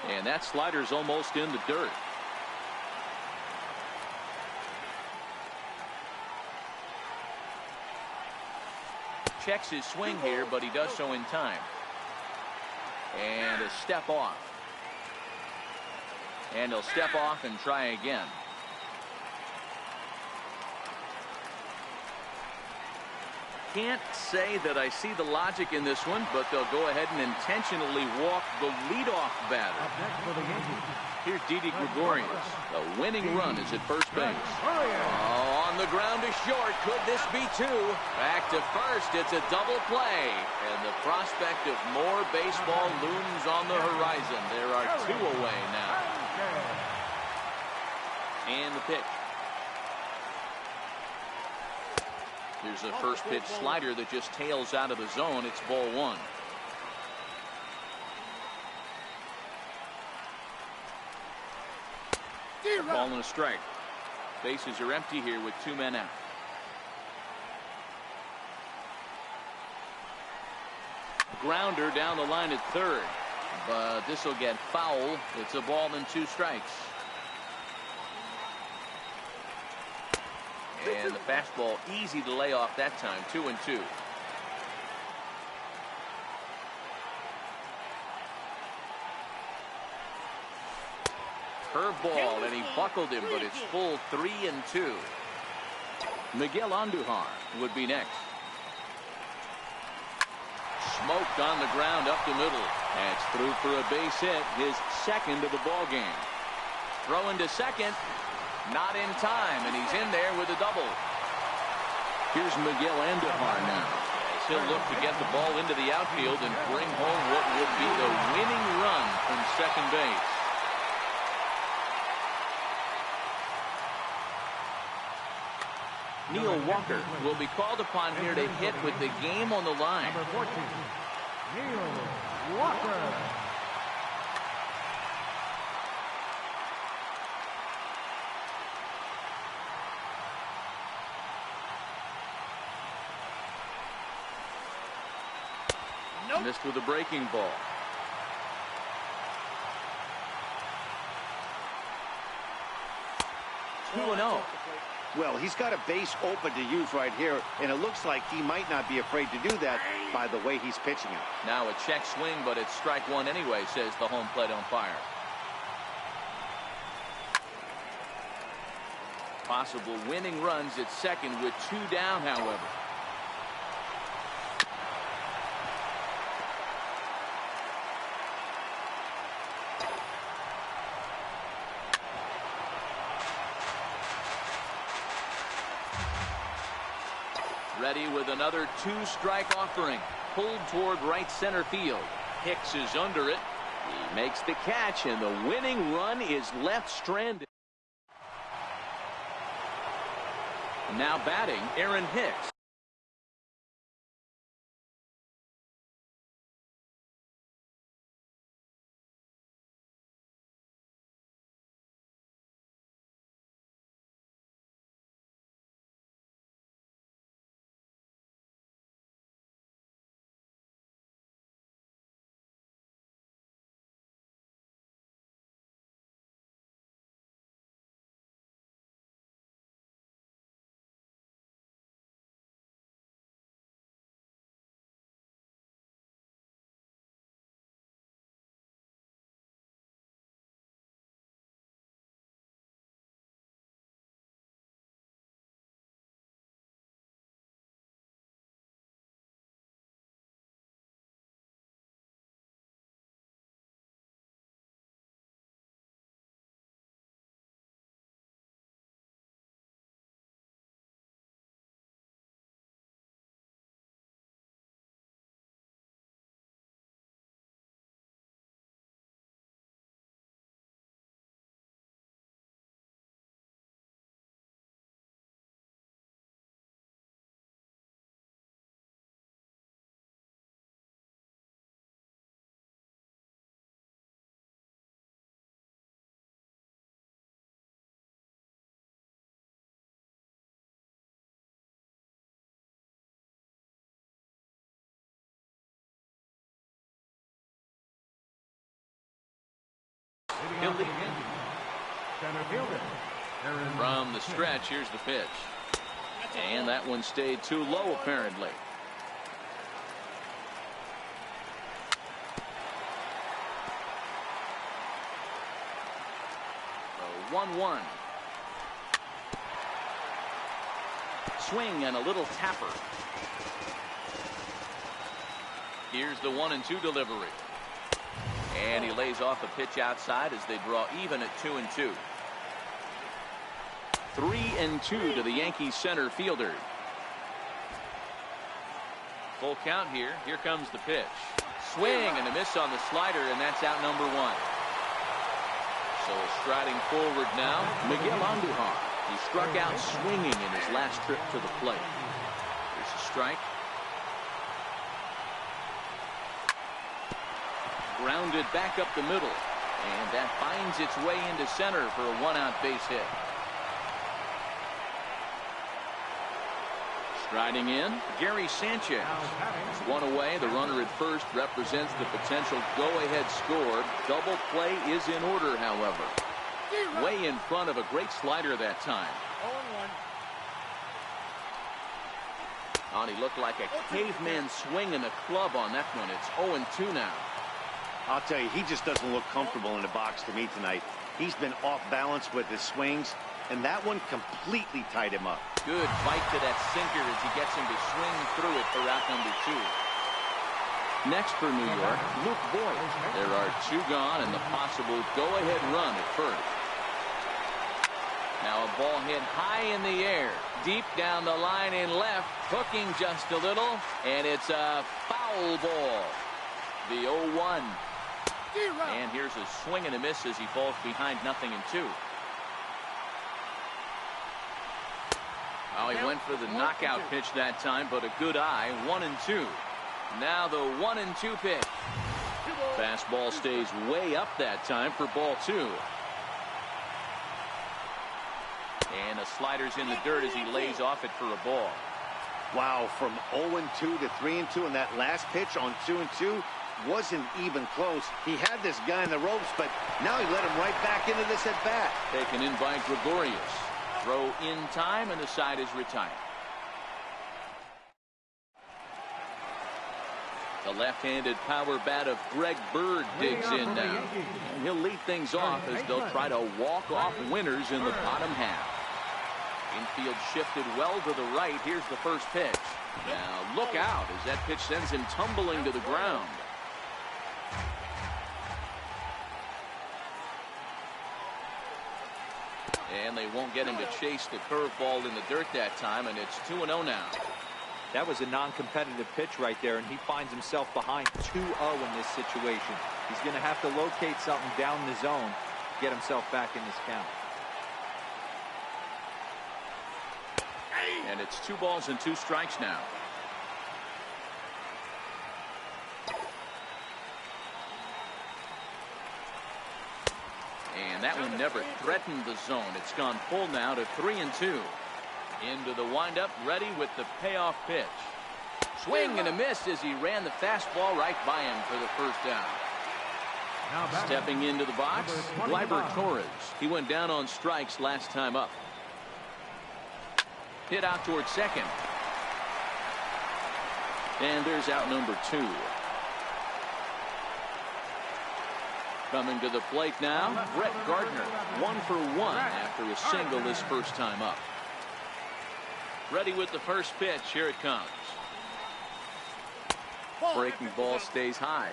And that slider's almost in the dirt. Checks his swing here, but he does so in time. And a step off. And he'll step off and try again. Can't say that I see the logic in this one, but they'll go ahead and intentionally walk the leadoff batter. Here's Didi Gregorius. The winning run is at first base. Oh, on the ground to short. Could this be 2? Back to first. It's a double play. And the prospect of more baseball looms on the horizon. There are 2 away now. And the pitch. Here's a first pitch slider that just tails out of the zone. It's ball 1. Ball and a strike. Bases are empty here with 2 men out. Grounder down the line at third. But this will get foul. It's a ball and 2 strikes. And the fastball easy to lay off that time. 2-2. Curveball, and he buckled him, but it's full 3-2. Miguel Andujar would be next. Smoked on the ground up the middle. That's through for a base hit, his second of the ball game. Throw into second. Not in time, and he's in there with a double. Here's Miguel Andujar now, as he'll look to get the ball into the outfield and bring home what would be the winning run from second base. Neil Walker will be called upon here to hit with the game on the line. Number 14, Neil Walker. Missed with a breaking ball. Two and 0. Well, he's got a base open to use right here, and it looks like he might not be afraid to do that by the way he's pitching it. Now a check swing, but it's strike 1 anyway, says the home plate umpire. Possible winning runs at second with 2 down, however. Ready with another 2-strike offering. Pulled toward right center field. Hicks is under it. He makes the catch, and the winning run is left stranded. Now batting, Aaron Hicks. lead. Center fielder. From the stretch, here's the pitch. And that one stayed too low, apparently. So 1-1. Swing and a little tapper. Here's the 1-2 delivery. And he lays off a pitch outside as they draw even at 2-2. 3-2 to the Yankees center fielder. Full count here. Here comes the pitch. Swing and a miss on the slider, and that's out number 1. So striding forward now, Miguel Andujar. He struck out swinging in his last trip to the plate. Here's a strike. Grounded back up the middle, and that finds its way into center for a 1-out base hit. Striding in, Gary Sanchez. It's one away. The runner at first represents the potential go-ahead score. Double play is in order, however. Way in front of a great slider that time. 0-1. Oh, he looked like a caveman swinging a club on that one. It's 0-2 now. I'll tell you, he just doesn't look comfortable in the box to me tonight. He's been off balance with his swings, and that one completely tied him up. Good bite to that sinker as he gets him to swing through it for out number 2. Next for New York, Luke Voigt. There are 2 gone and the possible go-ahead run at first. Now a ball hit high in the air, deep down the line in left, hooking just a little, and it's a foul ball. The 0-1. And here's a swing and a miss as he falls behind 0-2. Oh, he went for the knockout pitch that time, but a good eye. 1-2. Now the 1-2 pitch. Fastball stays way up that time for ball 2. And the slider's in the dirt as he lays off it for a ball. Wow, from 0-2 to 3-2, and that last pitch on 2-2 wasn't even close. He had this guy in the ropes, but now he let him right back into this at bat. Taken in by Gregorius. Throw in time, and the side is retired. The left-handed power bat of Greg Bird digs in now. And he'll lead things off as they'll try to walk off winners in the bottom half. Infield shifted well to the right. Here's the first pitch. Now look out as that pitch sends him tumbling to the ground. And they won't get him to chase the curveball in the dirt that time, and it's 2-0 now. That was a non-competitive pitch right there, and he finds himself behind 2-0 in this situation. He's going to have to locate something down the zone to get himself back in this count. And it's 2 balls and 2 strikes now. And that one never threatened the zone. It's gone full now to 3-2. Into the windup, ready with the payoff pitch. Swing and a miss as he ran the fastball right by him for the first down. Stepping into the box, Gleyber Torres. He went down on strikes last time up. Hit out towards second. And there's out number 2. Coming to the plate now, Brett Gardner. 1 for 1 after a single his first time up. Ready with the first pitch. Here it comes. Breaking ball stays high.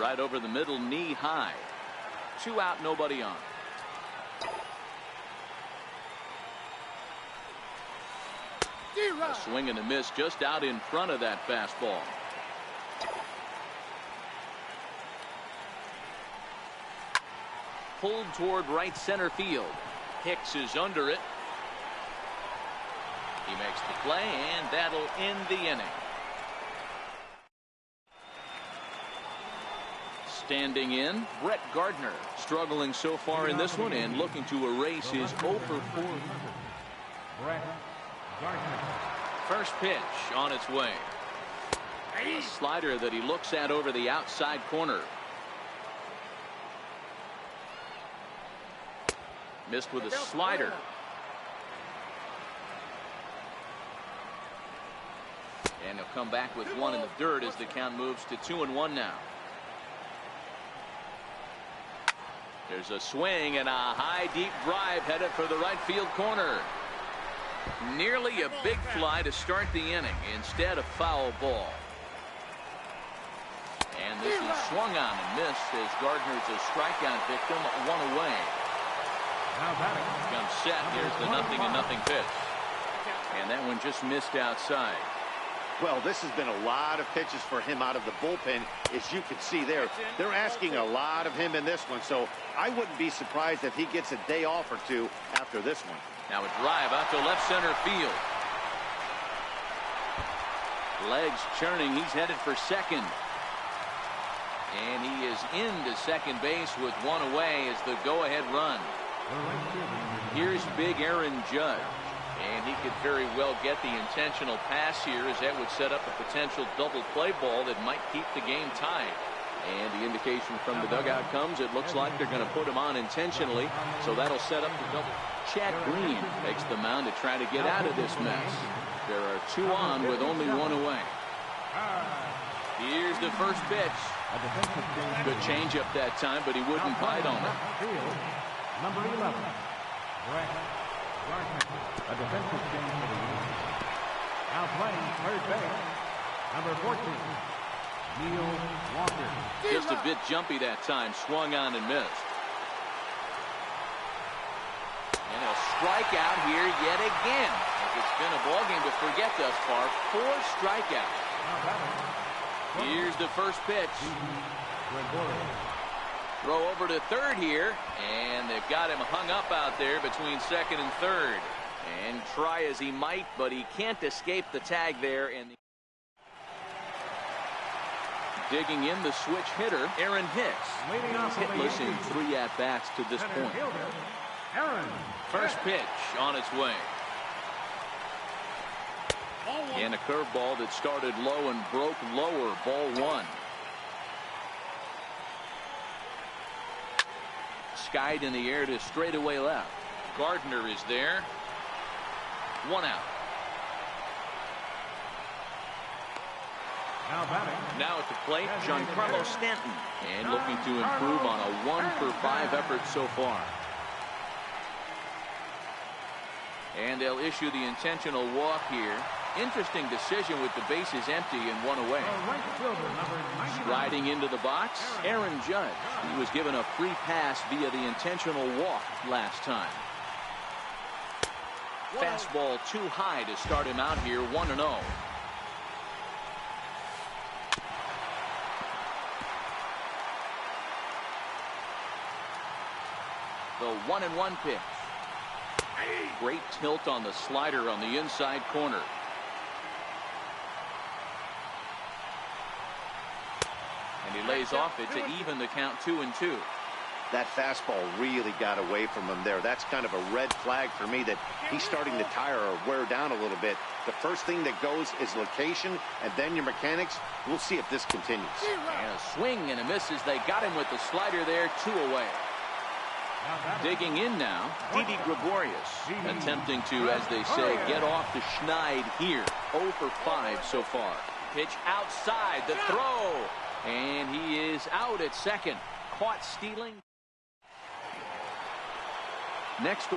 Right over the middle, knee high. 2 out, nobody on. A swing and a miss just out in front of that fastball. Pulled toward right center field. Hicks is under it. He makes the play, and that'll end the inning. Standing in, Brett Gardner. Struggling so far in this one and looking to erase his 0 for 4. Brett Gardner. First pitch on its way. A slider that he looks at over the outside corner. Missed with a slider. And he'll come back with one in the dirt as the count moves to 2-1 now. There's a swing and a high deep drive headed for the right field corner. Nearly a big fly to start the inning. Instead, a foul ball. And this is swung on and missed as Gardner's a strikeout victim, one away. Comes set. Here's the 0-0 pitch. And that one just missed outside. Well, this has been a lot of pitches for him out of the bullpen. As you can see there, they're asking a lot of him in this one. So I wouldn't be surprised if he gets a day off or two after this one. Now a drive out to left center field. Legs churning. He's headed for second. And he is into second base with one away as the go-ahead run. Here's big Aaron Judge. And he could very well get the intentional pass here, as that would set up a potential double play ball that might keep the game tied. And the indication from the dugout comes, it looks like they're going to put him on intentionally, so that'll set up the double. Chad Green takes the mound to try to get out of this mess. There are two on with only one away. Here's the first pitch. Good changeup that time, but he wouldn't bite on it. Number 11, Brett Gardner, a defensive change for the Yankees. Now playing third base, number 14, Neil Walker. Just a bit jumpy that time, swung on and missed. And a strikeout here yet again. It's been a ball game to forget thus far. 4 strikeouts. Here's the first pitch. Throw over to third here, and they've got him hung up out there between second and third. And try as he might, but he can't escape the tag there. And digging in, the switch hitter, Aaron Hicks. He's hitless in 3 at-bats to this point. First pitch on its way. And a curveball that started low and broke lower, ball 1. Skied in the air to straightaway left. Gardner is there. 1 out. Now at the plate, Giancarlo Stanton. And looking to improve on a 1-for-5 effort so far. And they'll issue the intentional walk here. Interesting decision with the bases empty and 1 away. Striding into the box, Aaron Judge. He was given a free pass via the intentional walk last time. Fastball too high to start him out here, 1-0. The 1-1 pitch. Great tilt on the slider on the inside corner. And he lays off it to even the count 2-2. That fastball really got away from him there. That's kind of a red flag for me that he's starting to tire or wear down a little bit. The first thing that goes is location, and then your mechanics. We'll see if this continues. And a swing and a miss as they got him with the slider there, 2 away. Digging in now, Didi Gregorius, attempting to, as they say, get off the schneid here. 0 for 5 so far. Pitch outside, the throw, and he is out at second. Caught stealing. Next.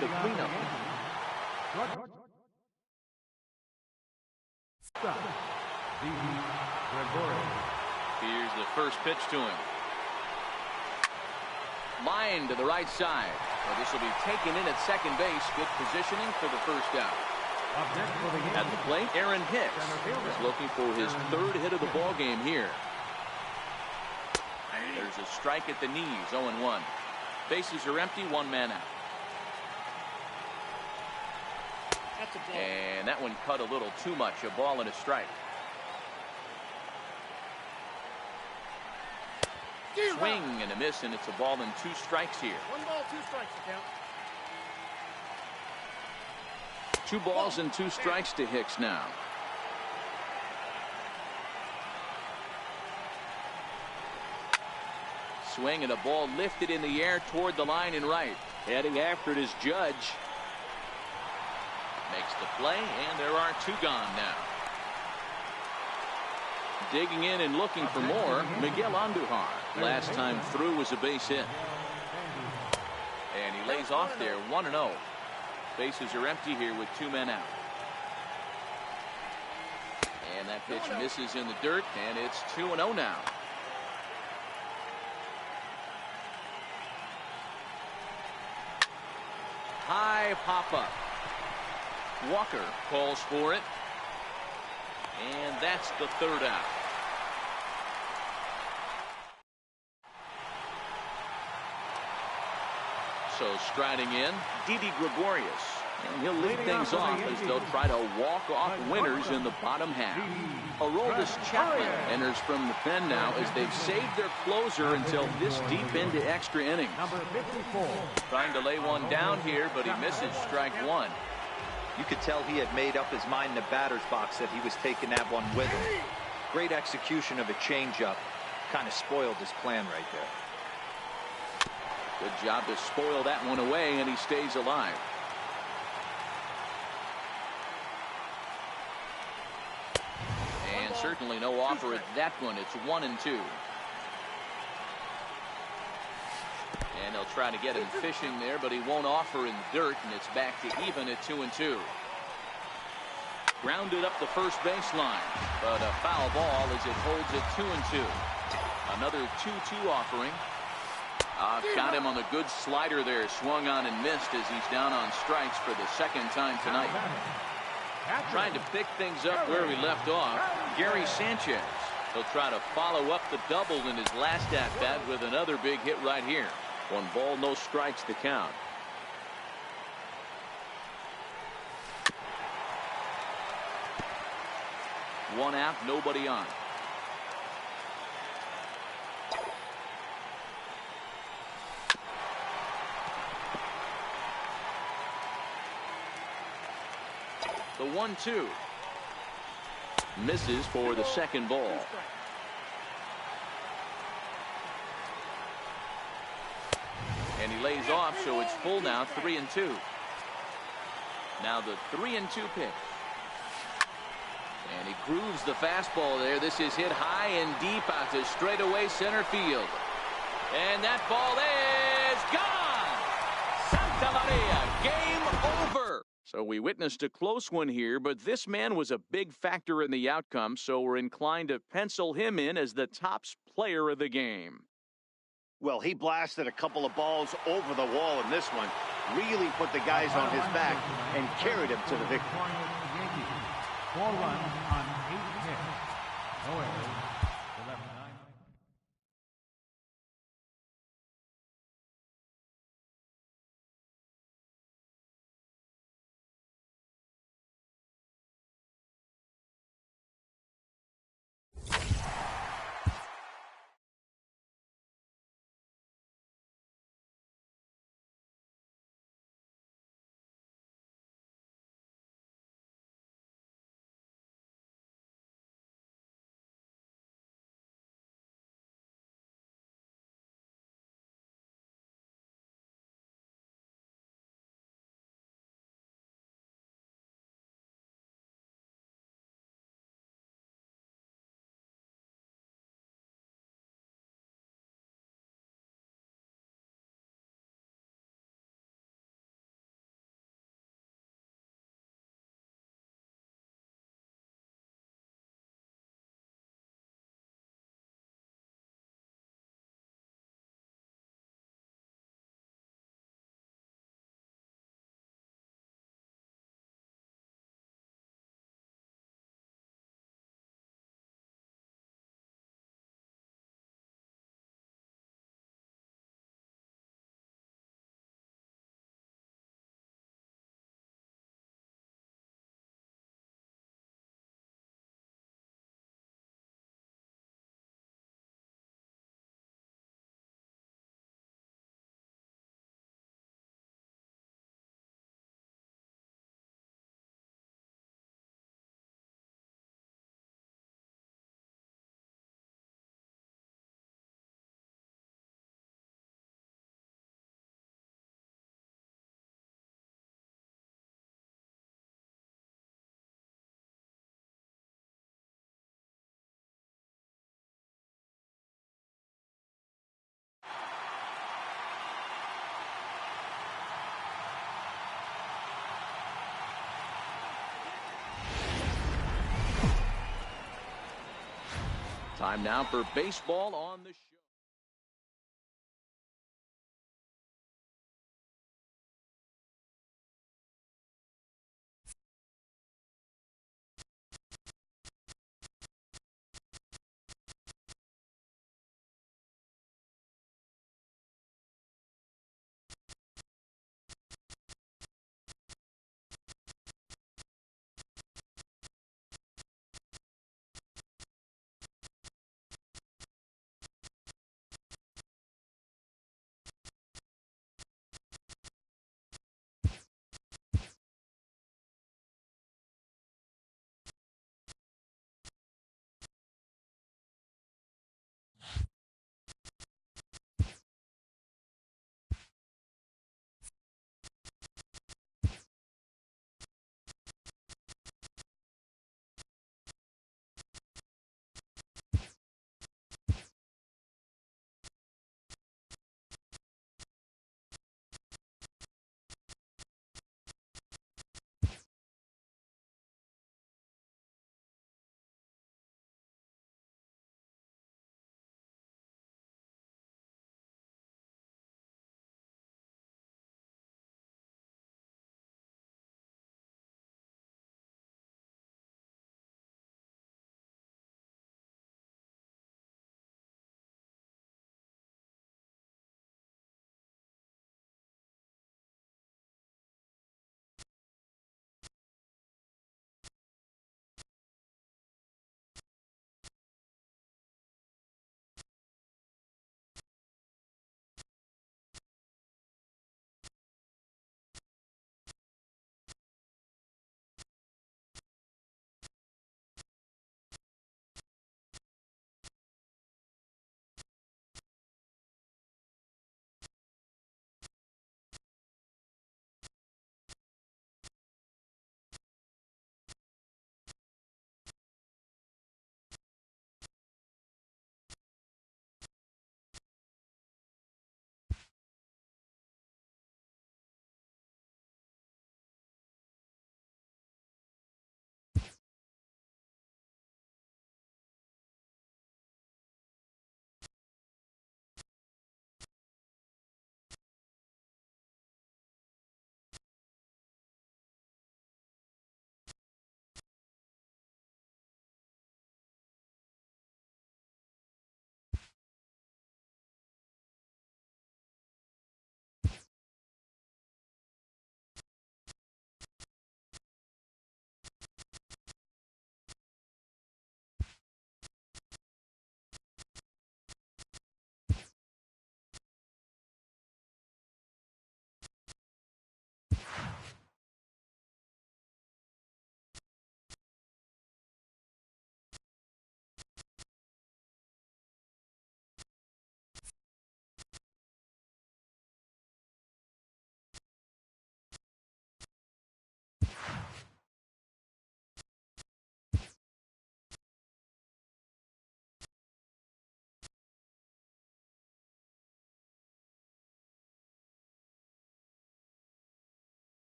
the cleanup. Here's the first pitch to him. Line to the right side. Well, this will be taken in at second base. Good positioning for the first out. At the plate, Aaron Hicks is looking for his third hit of the ball game here. There's a strike at the knees, 0-1. Bases are empty, one man out. And that one cut a little too much, a ball and a strike. Swing and a miss, and it's a ball and 2 strikes here. 1 ball, 2 strikes to count. 2 balls and 2 strikes to Hicks now. Swing and a ball lifted in the air toward the line and right. Heading after it is Judge. Makes the play, and there are 2 gone now. Digging in and looking for more, Miguel Andujar. Last time through was a base hit. And he lays off there, 1-0. Bases are empty here with 2 men out. And that pitch misses in the dirt, and it's 2-0 now. High pop-up. Walker calls for it. And that's the 3rd out. So striding in, Didi Gregorius. And he'll lead things off as they'll try to walk off winners in the bottom half. Aroldis Chapman enters from the pen now as they've saved their closer until this deep into extra innings. Trying to lay one down here, but he misses strike 1. You could tell he had made up his mind in the batter's box that he was taking that one with him. Great execution of a changeup. Kind of spoiled his plan right there. Good job to spoil that one away, and he stays alive. And certainly no offer at that one. It's 1-2. And they'll try to get him fishing there, but he won't offer in dirt, and it's back to even at 2-2. Grounded up the first baseline, but a foul ball as it holds at 2-2. Another 2-2 offering. Got him on the good slider there, swung on and missed as he's down on strikes for the 2nd time tonight. Trying to pick things up where we left off, Gary Sanchez. He'll try to follow up the double in his last at-bat with another big hit right here. 1 ball, no strikes to count. One out, nobody on. The 1-2 misses for the 2nd ball. And he lays off, so it's full now, 3-2. Now the 3-2 pitch. And he grooves the fastball there. This is hit high and deep out to straightaway center field. And that ball is gone! Santa Maria, game over! So we witnessed a close one here, but this man was a big factor in the outcome, so we're inclined to pencil him in as the top player of the game. Well, he blasted a couple of balls over the wall in this one. Really put the guys on his back and carried him to the victory. 4 runs on 8 hits. No errors. Time now for baseball on the show.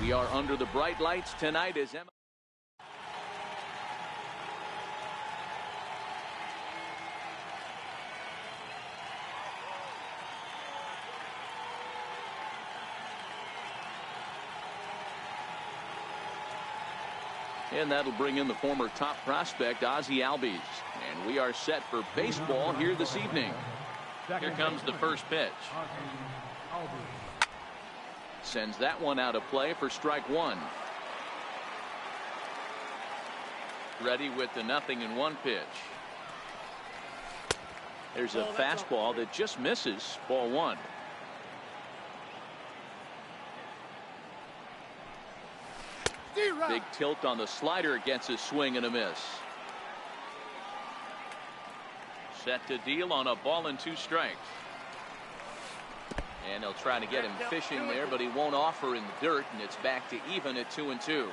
We are under the bright lights tonight as Emma. And that'll bring in the former top prospect, Ozzie Albies. And we are set for baseball here this evening. Here comes the first pitch. Sends that one out of play for strike one. Ready with the 0-1 pitch. There's a fastball that just misses. Ball one. Big tilt on the slider, gets a swing and a miss. Set to deal on a ball and 2 strikes. And they'll try to get him fishing there, but he won't offer in the dirt, and it's back to even at 2-2.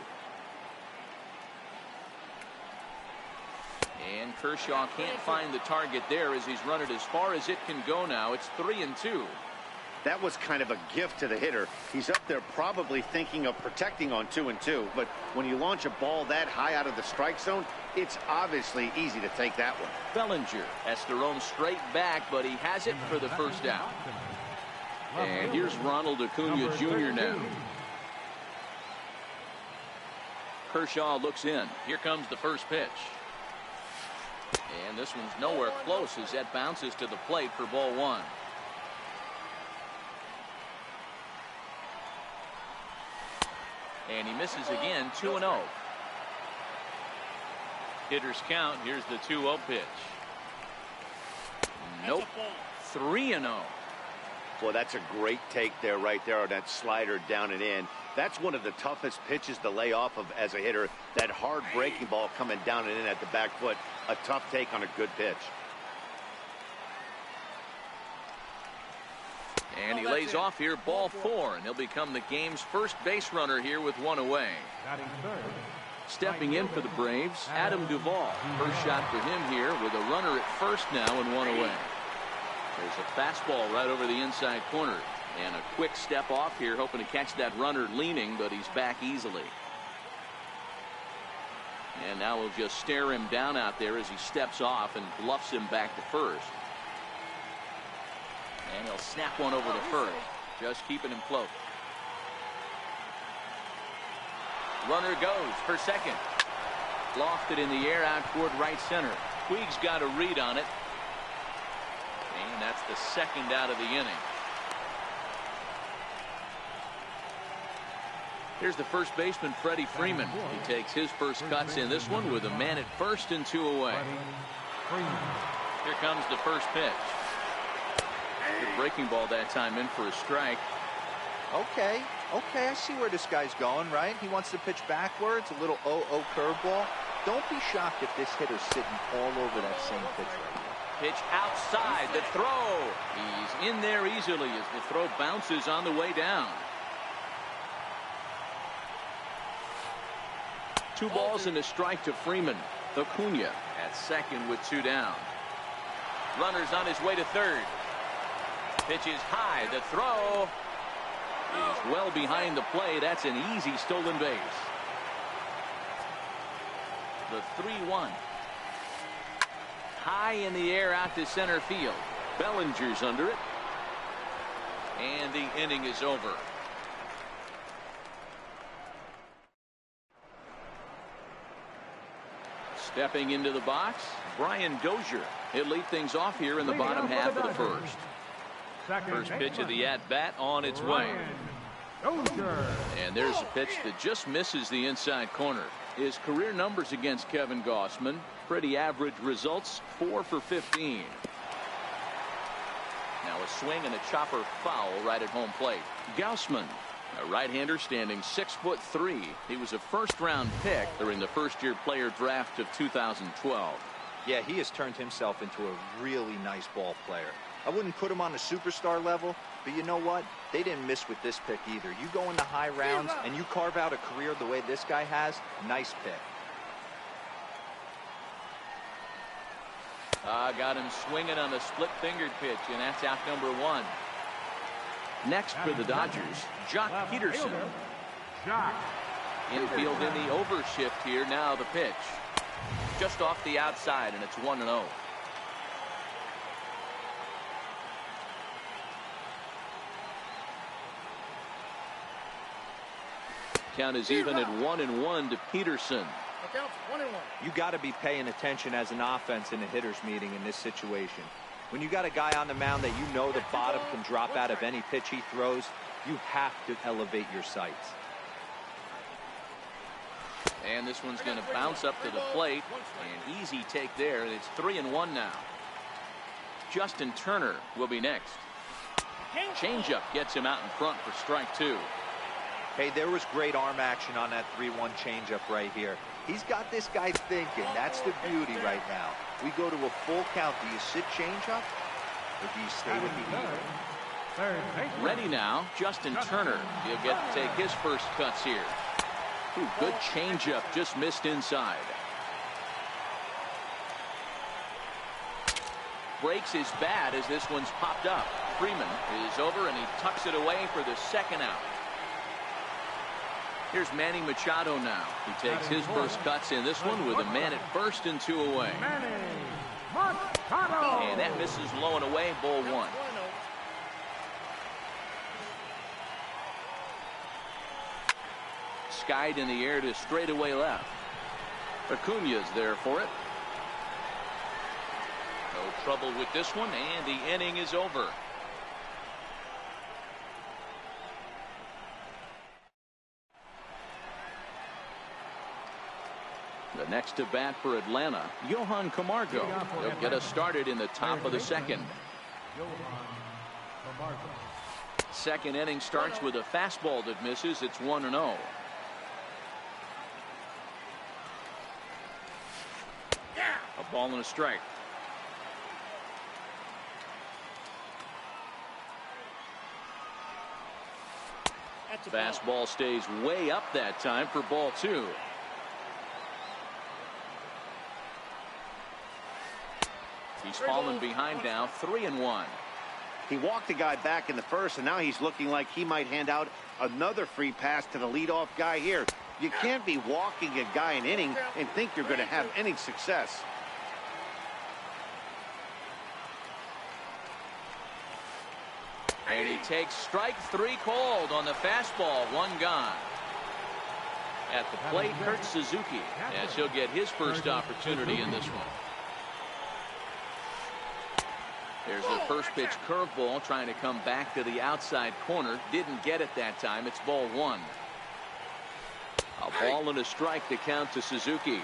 And Kershaw can't find the target there as he's run it as far as it can go now. It's 3-2. That was kind of a gift to the hitter. He's up there probably thinking of protecting on 2-2, but when you launch a ball that high out of the strike zone, it's obviously easy to take that one. Bellinger has to roam straight back, but he has it for the first down. And here's Ronald Acuna Jr. now. Kershaw looks in. Here comes the first pitch. And this one's nowhere close as that bounces to the plate for ball one. And he misses again. 2-0. Hitters count. Here's the 2-0 pitch. Nope. 3-0. Well, that's a great take there, right there on that slider down and in. That's one of the toughest pitches to lay off of as a hitter. That hard breaking ball coming down and in at the back foot. A tough take on a good pitch. And he lays off here, ball 4, and he'll become the game's first base runner here with 1 away. Stepping in for the Braves, Adam Duvall. First shot for him here with a runner at first now and 1 away. There's a fastball right over the inside corner. And a quick step off here, hoping to catch that runner leaning, but he's back easily. And now we'll just stare him down out there as he steps off and bluffs him back to first. And he'll snap one over to first, just keeping him close. Runner goes for second. Lofted in the air out toward right center. Puig's got a read on it. And that's the second out of the inning. Here's the first baseman, Freddie Freeman. He takes his first cuts in this one with a man at first and 2 away. Here comes the first pitch. The breaking ball that time in for a strike. Okay, I see where this guy's going, right? He wants to pitch backwards, a little 0-0 curveball. Don't be shocked if this hitter's sitting all over that same pitch right now. Pitch outside, the throw. He's in there easily as the throw bounces on the way down. 2 balls and a strike to Freeman. Acuna at second with 2 down. Runners on his way to third. Pitch is high. The throw is well behind the play. That's an easy stolen base. The 3-1. High in the air out to center field. Bellinger's under it. And the inning is over. Stepping into the box, Brian Dozier. He'll lead things off here in the bottom half of the first. First pitch of the at-bat on its way. And there's a pitch that just misses the inside corner. His career numbers against Kevin Gausman, pretty average results, 4 for 15. Now a swing and a chopper foul right at home plate. Gausman, a right-hander standing 6'3". He was a first-round pick during the first-year player draft of 2012. Yeah, he has turned himself into a really nice ball player. I wouldn't put him on a superstar level, but you know what? They didn't miss with this pick either. You go in the high rounds and you carve out a career the way this guy has, nice pick. Got him swinging on a split-fingered pitch, and that's out number 1. Next for the Dodgers, Jock Peterson. Shot. Infield in the overshift here. Now the pitch. Just off the outside, and it's 1-0. Count is even at 1-1 to Peterson. You got to be paying attention as an offense in a hitter's meeting in this situation. When you got a guy on the mound that you know the bottom can drop out of any pitch he throws, you have to elevate your sights. And this one's going to bounce up to the plate. An easy take there. It's 3-1 now. Justin Turner will be next. Changeup gets him out in front for strike 2. Hey, there was great arm action on that 3-1 changeup right here. He's got this guy thinking. That's the beauty right now. We go to a full count. Do you sit changeup or do you stay with the heat? Ready now, Justin Turner. He'll get to take his first cuts here. Ooh, good changeup, just missed inside. Breaks his bat as this one's popped up. Freeman is over and he tucks it away for the second out. Here's Manny Machado now. He takes his first cuts in this one with a man at first and 2 away. And that misses low and away, ball 1. Skied in the air to straightaway left. Acuña's there for it. No trouble with this one, and the inning is over. The next to bat for Atlanta, Johan Camargo. He'll get us started in the top of the second. Second inning starts with a fastball that misses. It's 1-0. A ball and a strike. Fastball stays way up that time for ball 2. He's fallen behind now, 3-1. He walked the guy back in the first, and now he's looking like he might hand out another free pass to the leadoff guy here. You can't be walking a guy an inning and think you're going to have any success. And he takes strike 3 called on the fastball. 1 gone. At the plate, Kurt Suzuki, as he'll get his first opportunity in this one. There's the first pitch curveball trying to come back to the outside corner. Didn't get it that time. It's ball 1. A ball and a strike to count to Suzuki.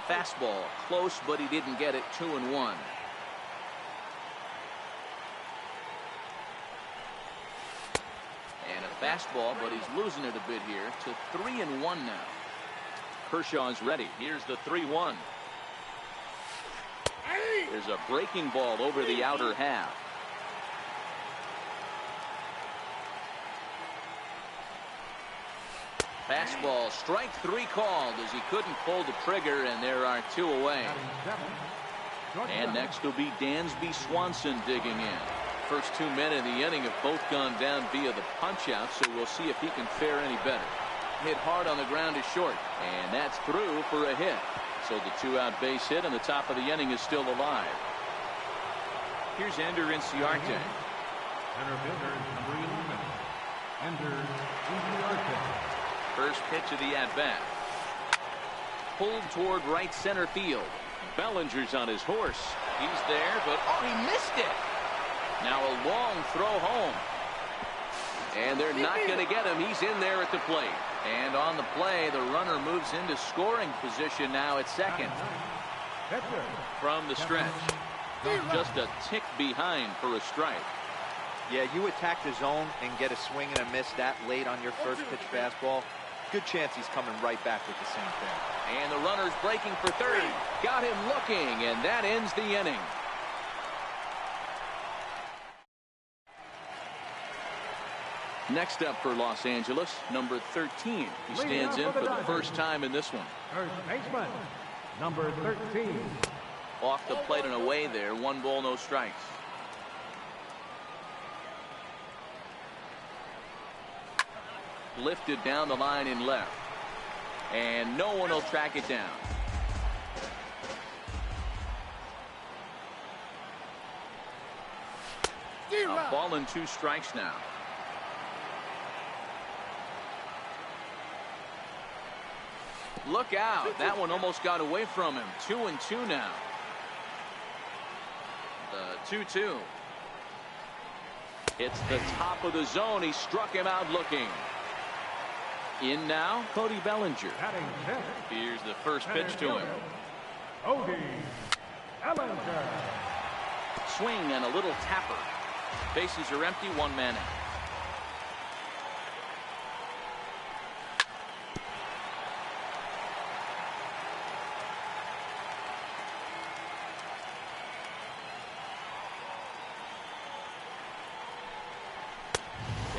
Fastball close, but he didn't get it. 2-1. And a fastball, but he's losing it a bit here to 3-1 now. Kershaw's ready. Here's the 3-1. There's a breaking ball over the outer half. Fastball, strike 3 called as he couldn't pull the trigger, and there are 2 away. And next will be Dansby Swanson digging in. First 2 men in the inning have both gone down via the punch out, so we'll see if he can fare any better. Hit hard on the ground is short, and that's through for a hit. So the 2-out base hit, and the top of the inning is still alive. Here's Ender Inciarte. Center fielder, number 11, Ender Inciarte. First pitch of the at-bat. Pulled toward right center field. Bellinger's on his horse. He's there, but oh, he missed it. Now a long throw home. And they're not going to get him. He's in there at the plate. And on the play, the runner moves into scoring position now at second. From the stretch. Just a tick behind for a strike. Yeah, you attack the zone and get a swing and a miss that late on your first pitch fastball. Good chance he's coming right back with the same thing. And the runner's breaking for third. Got him looking, and that ends the inning. Next up for Los Angeles, number 13. He stands in for the first time in this one. First baseman, number 13. Off the plate and away there. 1 ball, no strikes. lifted down the line in left. And no one will track it down. A ball and 2 strikes now. Look out. That one almost got away from him. 2-2 now. The 2-2. It's the top of the zone. He struck him out looking. In now, Cody Bellinger. Here's the first pitch to him. Cody Bellinger. Swing and a little tapper. Bases are empty, 1 man out.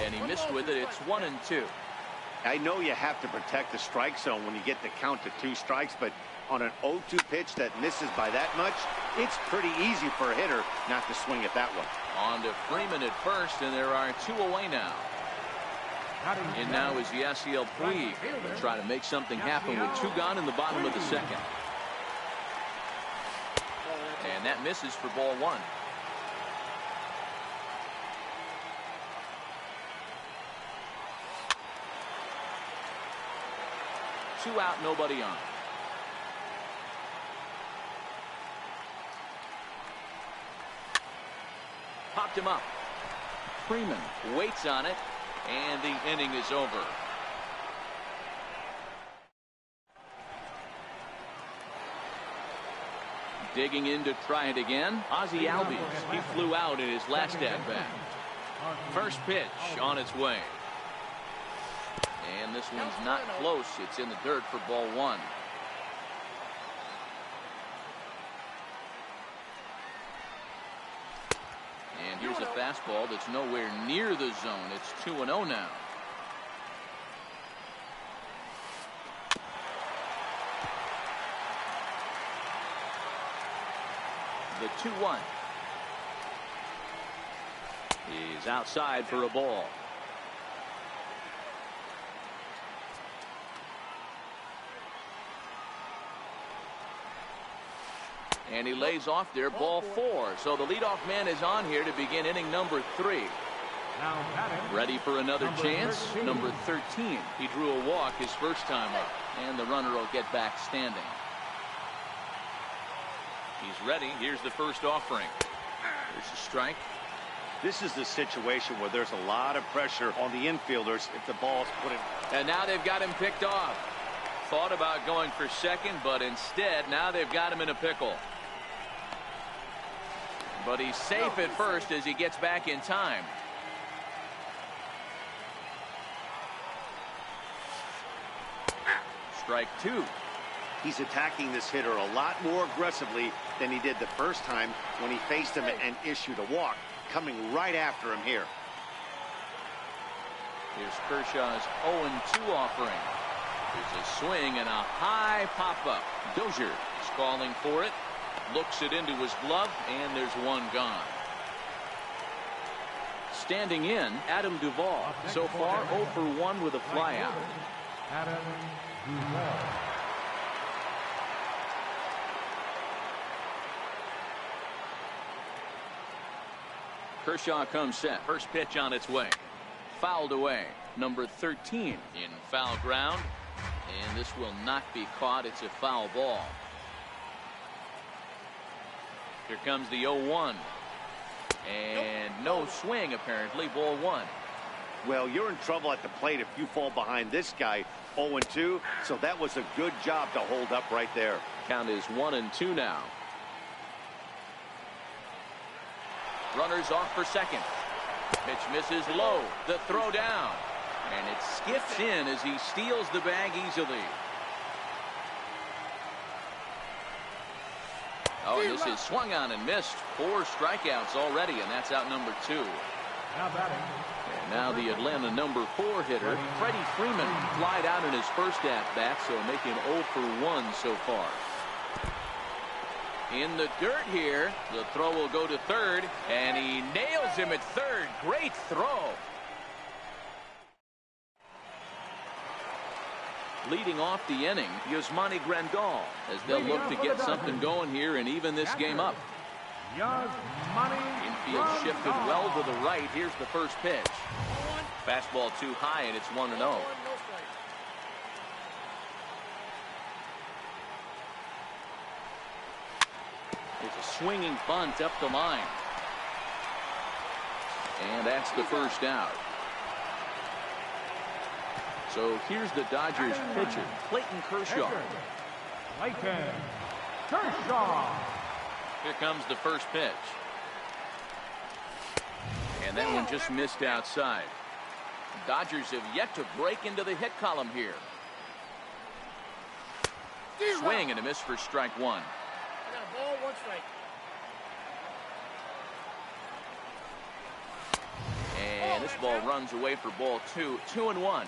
And he missed with it. It's 1-2. I know you have to protect the strike zone when you get the count to 2 strikes, but on an 0-2 pitch that misses by that much, it's pretty easy for a hitter not to swing at that one. On to Freeman at first, and there are 2 away now. And now is Yasiel Puig. Try to make something happen with 2 gone in the bottom of the second. And that misses for ball 1. Two out, nobody on. Popped him up. Freeman waits on it, and the inning is over. Digging in to try it again, Ozzie Albies. He flew out in his last at-bat. First pitch on its way. And this one's not close. It's in the dirt for ball 1. And here's a fastball that's nowhere near the zone. It's 2-0 now. The 2-1 is outside for a ball. And he lays off there, ball 4. So the leadoff man is on here to begin inning number 3. Ready for another chance. Number 13. He drew a walk his first time up. And the runner will get back standing. He's ready. Here's the first offering. There's a strike. This is the situation where there's a lot of pressure on the infielders if the ball's put in. And now they've got him picked off. Thought about going for second, but instead now they've got him in a pickle. But he's safe at first as he gets back in time. Strike 2. He's attacking this hitter a lot more aggressively than he did the first time when he faced him and issued a walk. Coming right after him here. Here's Kershaw's 0-2 offering. There's a swing and a high pop-up. Dozier is calling for it. Looks it into his glove, and there's 1 gone. Standing in, Adam Duvall. So far, 0 for 1 with a flyout. Adam Duvall. Kershaw comes set. First pitch on its way. Fouled away. Number 13 in foul ground. And this will not be caught. It's a foul ball. Here comes the 0-1. And no swing, apparently. Ball 1. Well, you're in trouble at the plate if you fall behind this guy 0-2. So that was a good job to hold up right there. Count is 1-2 now. Runners off for second. Pitch misses low. The throw down. And it skips in as he steals the bag easily. Oh, this is swung on and missed. 4 strikeouts already, and that's out number 2. Now batting. And now the Atlanta number 4 hitter, Freddie Freeman, flied out in his first at-bat, so making 0 for 1 so far. In the dirt here, the throw will go to third, and he nails him at third. Great throw. Leading off the inning, Yasmani Grandal, as they'll look to get something going here and even this game up. Infield shifted well to the right. Here's the first pitch. Fastball too high, and it's 1-0. It's a swinging bunt up the line. And that's the first out. So here's the Dodgers pitcher, Clayton Kershaw. Clayton Kershaw. Here comes the first pitch. And that one just missed outside. Dodgers have yet to break into the hit column here. Swing and a miss for strike one. I got a ball, 1 strike. And this ball runs away for ball 2. 2-1.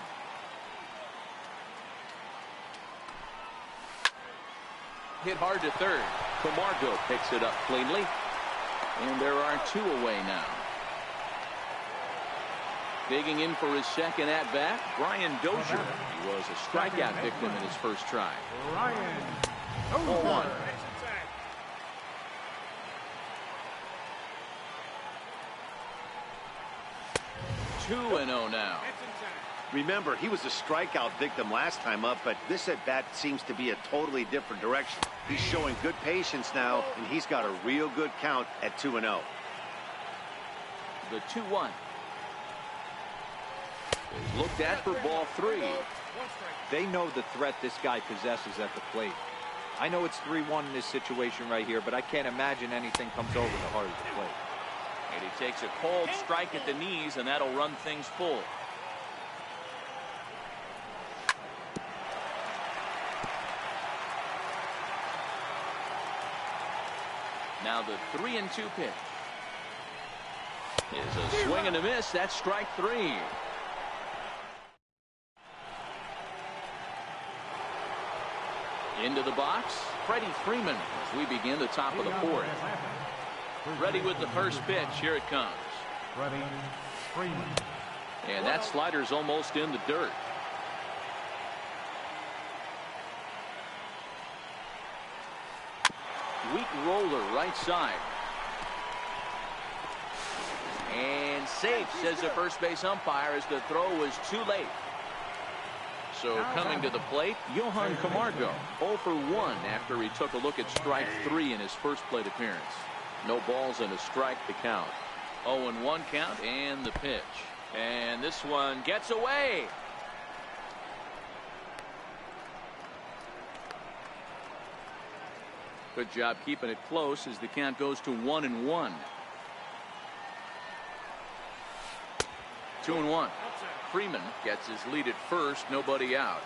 Hit hard to third. Camargo picks it up cleanly. And there are 2 away now. Digging in for his second at-bat, Brian Dozier. He was a strikeout victim in his first try. Brian Ball 1. 2-0 now. Remember, he was a strikeout victim last time up, but this at-bat seems to be a totally different direction. He's showing good patience now, and he's got a real good count at 2-0. The 2-1 is looked at for ball 3. They know the threat this guy possesses at the plate. I know it's 3-1 in this situation right here, but I can't imagine anything comes over the heart of the plate. And he takes a cold strike at the knees, and that'll run things full. Now the 3-2 pitch is a swing and a miss. That's strike 3. Into the box, Freddie Freeman as we begin the top of the 4th. Ready with the first pitch. Here it comes. Freddie Freeman. And that slider's almost in the dirt. Weak roller right side. And safe, says the first base umpire, as the throw was too late. So coming to the plate, Johan Camargo, 0 for 1 after he took a look at strike 3 in his first plate appearance. No balls and a strike to count. 0-1 count and the pitch. And this one gets away. Good job keeping it close as the count goes to 1-1. 2-1. Freeman gets his lead at first, nobody out.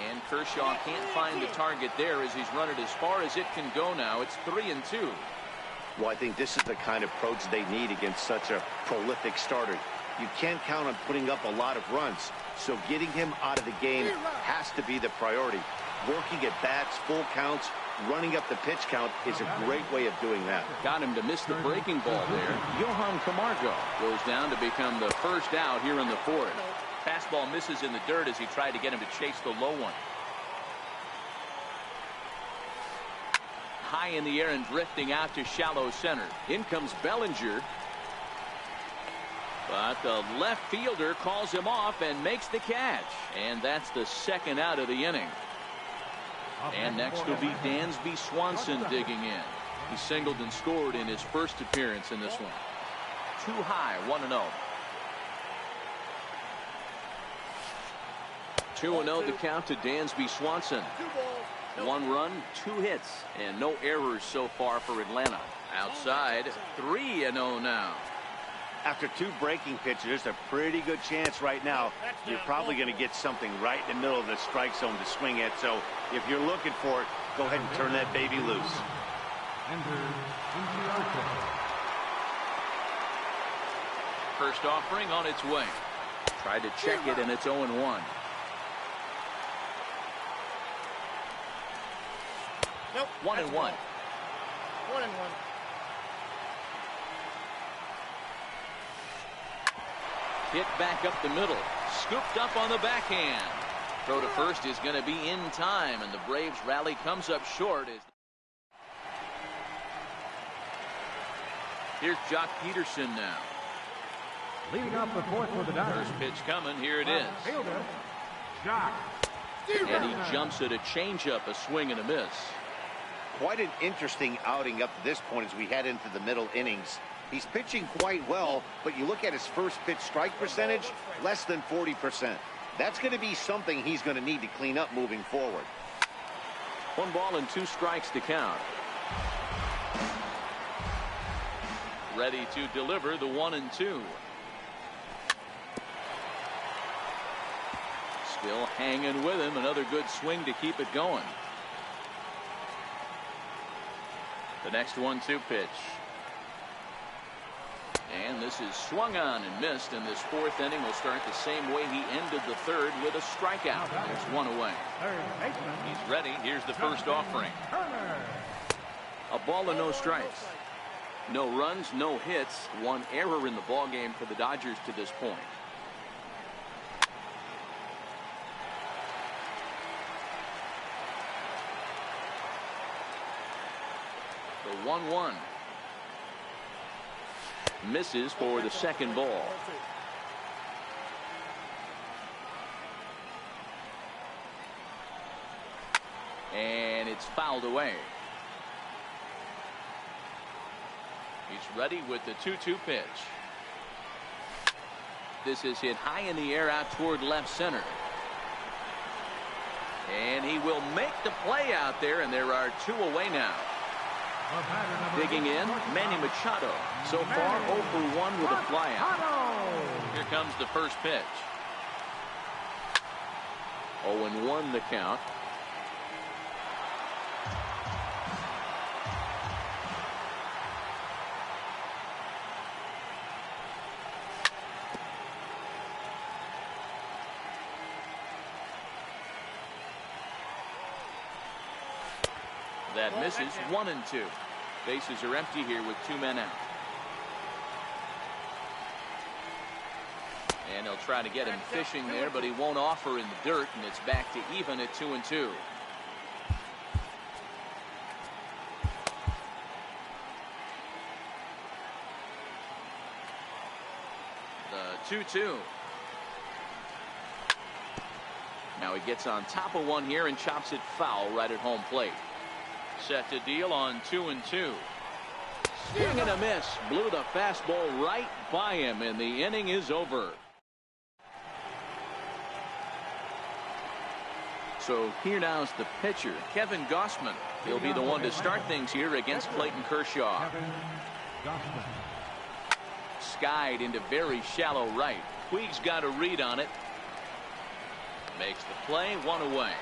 And Kershaw can't find the target there as he's run it as far as it can go now. It's 3-2. Well, I think this is the kind of approach they need against such a prolific starter. You can't count on putting up a lot of runs, so getting him out of the game has to be the priority. Working at bats, full counts, running up the pitch count is a great way of doing that. Got him to miss the breaking ball there. Johan Camargo goes down to become the first out here in the 4th. Fastball misses in the dirt as he tried to get him to chase the low one. High in the air and drifting out to shallow center. In comes Bellinger. But the left fielder calls him off and makes the catch. And that's the second out of the inning. And next will be Dansby Swanson digging in. He singled and scored in his first appearance in this one. Too high, 1-0. 2-0 the count to Dansby Swanson. 1 run, 2 hits, and no errors so far for Atlanta. Outside, 3-0 now. After 2 breaking pitches, there's a pretty good chance right now you're probably going to get something right in the middle of the strike zone to swing at. So if you're looking for it, go ahead and turn that baby loose. First offering on its way. Tried to check it, and it's 0-1. Nope. 1-1. 1-1. Hit back up the middle. Scooped up on the backhand. Throw to first is going to be in time, and the Braves rally comes up short. Here's Jock Peterson now. Leading off the fourth for the Dodgers. First pitch coming. Here it is. Fielder, Jock. And he jumps at a changeup, a swing and a miss. Quite an interesting outing up to this point as we head into the middle innings. He's pitching quite well, but you look at his first pitch strike percentage, less than 40%. That's going to be something he's going to need to clean up moving forward. 1 ball and 2 strikes to count. Ready to deliver the 1-2. Still hanging with him. Another good swing to keep it going. The next 1-2 pitch. And this is swung on and missed, and this 4th inning will start the same way he ended the 3rd with a strikeout. There's 1 away. He's ready. Here's the first offering. A ball and no strikes. No runs, no hits. 1 error in the ball game for the Dodgers to this point. The 1-1. Misses for the 2nd ball. And it's fouled away. He's ready with the 2-2 pitch. This is hit high in the air out toward left center. And he will make the play out there, and there are 2 away now. Digging in, Manny Machado. So far, 0 for 1 with a flyout. Here comes the first pitch. 0-1 the count. That misses. 1-2. Bases are empty here with 2 men out. And he'll try to get him fishing there, but he won't offer in the dirt, and it's back to even at 2-2. The 2-2. Now he gets on top of 1 here and chops it foul right at home plate. Set to deal on 2-2. Swing and a miss. Blew the fastball right by him, and the inning is over. So here now's the pitcher, Kevin Gausman. He'll be the one to start things here against Clayton Kershaw. Skied into very shallow right. Puig's got a read on it. Makes the play. 1 away.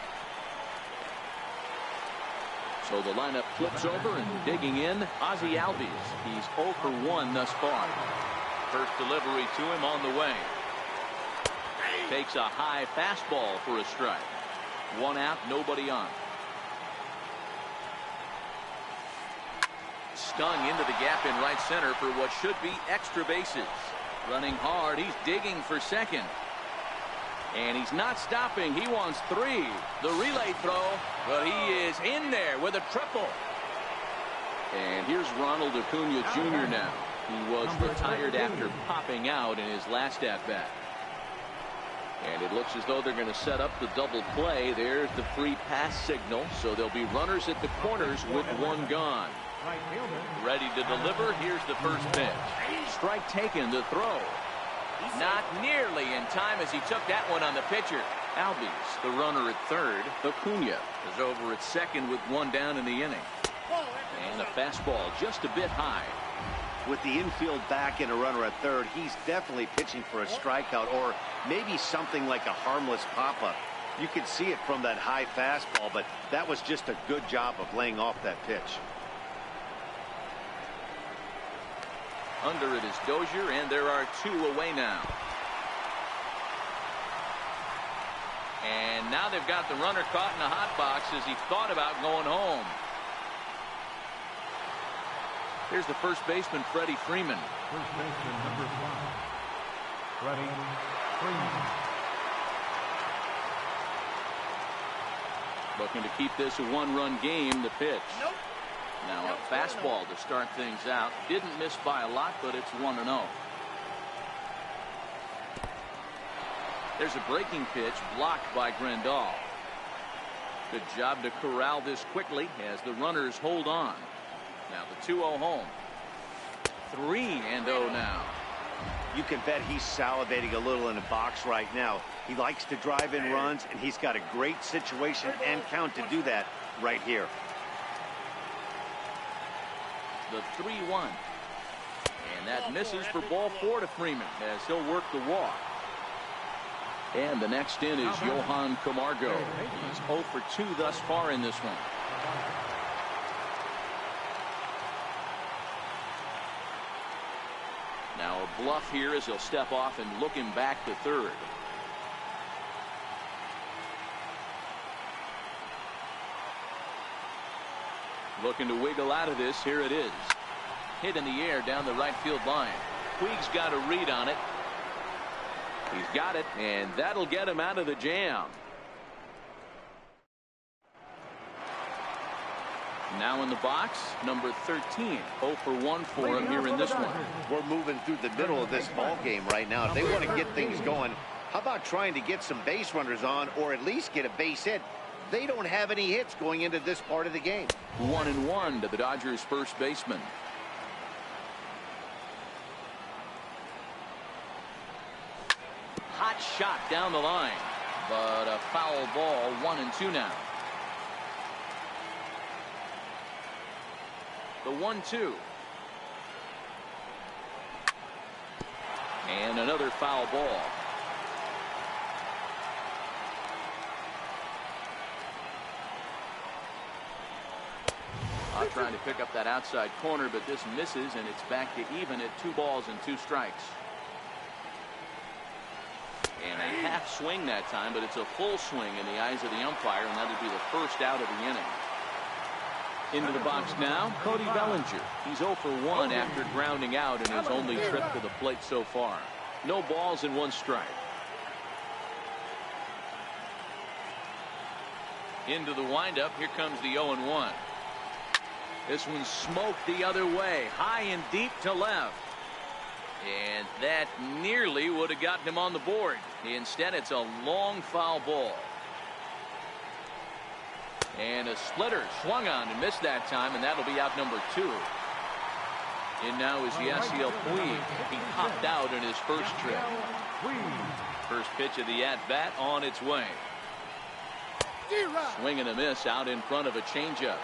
So the lineup flips over, and digging in, Ozzie Albies. He's 0 for 1 thus far. First delivery to him on the way. Takes a high fastball for a strike. 1 out, nobody on. Stung into the gap in right center for what should be extra bases. Running hard, he's digging for second. And he's not stopping. He wants 3. The relay throw, but he is in there with a triple. And here's Ronald Acuna Jr. now. He was retired after popping out in his last at-bat. And it looks as though they're going to set up the double play. There's the free pass signal. So there'll be runners at the corners with 1 gone. Ready to deliver. Here's the first pitch. Strike taken, the throw. Not nearly in time as he took that one on the pitcher. Albies, the runner at third. Acuna is over at second with 1 down in the inning. And a fastball just a bit high. With the infield back and a runner at third, he's definitely pitching for a strikeout or maybe something like a harmless pop-up. You can see it from that high fastball, but that was just a good job of laying off that pitch. Under it is Dozier, and there are 2 away now. And now they've got the runner caught in the hot box as he thought about going home. Here's the first baseman, Freddie Freeman. First baseman, number 5, Freddie Freeman. Looking to keep this a one-run game. The pitch. Nope. Now a fastball to start things out. Didn't miss by a lot, but it's 1-0. There's a breaking pitch blocked by Grandal. Good job to corral this quickly as the runners hold on. Now the 2-0 home. 3-0 now. You can bet he's salivating a little in the box right now. He likes to drive in runs, and he's got a great situation and count to do that right here. The 3-1. And that misses for ball 4 to Freeman as he'll work the walk. And the next in is Johan Camargo. He's 0 for 2 thus far in this one. Now a bluff here as he'll step off and look him back to third. Looking to wiggle out of this. Here it is. Hit in the air down the right field line. Puig's got a read on it. He's got it, and that'll get him out of the jam. Now in the box, number 13. 0 for 1 for him here in this one. We're moving through the middle of this ball game right now. If they want to get things going, how about trying to get some base runners on or at least get a base hit? They don't have any hits going into this part of the game. 1-1 to the Dodgers first baseman. Hot shot down the line, but a foul ball. 1-2 now. The 1-2. And another foul ball. Trying to pick up that outside corner, but this misses, and it's back to even at 2 balls and 2 strikes. And a half swing that time, but it's a full swing in the eyes of the umpire, and that'll be the first out of the inning. Into the box now, Cody Bellinger. He's 0 for 1 after grounding out in his only trip to the plate so far. No balls and 1 strike. Into the windup. Here comes the 0-1. This one smoked the other way, high and deep to left. And that nearly would have gotten him on the board. Instead, it's a long foul ball. And a splitter swung on and missed that time, and that'll be out number 2. In now is Yasiel Puig. He popped out in his first trip. First pitch of the at-bat on its way. Swing and a miss out in front of a changeup.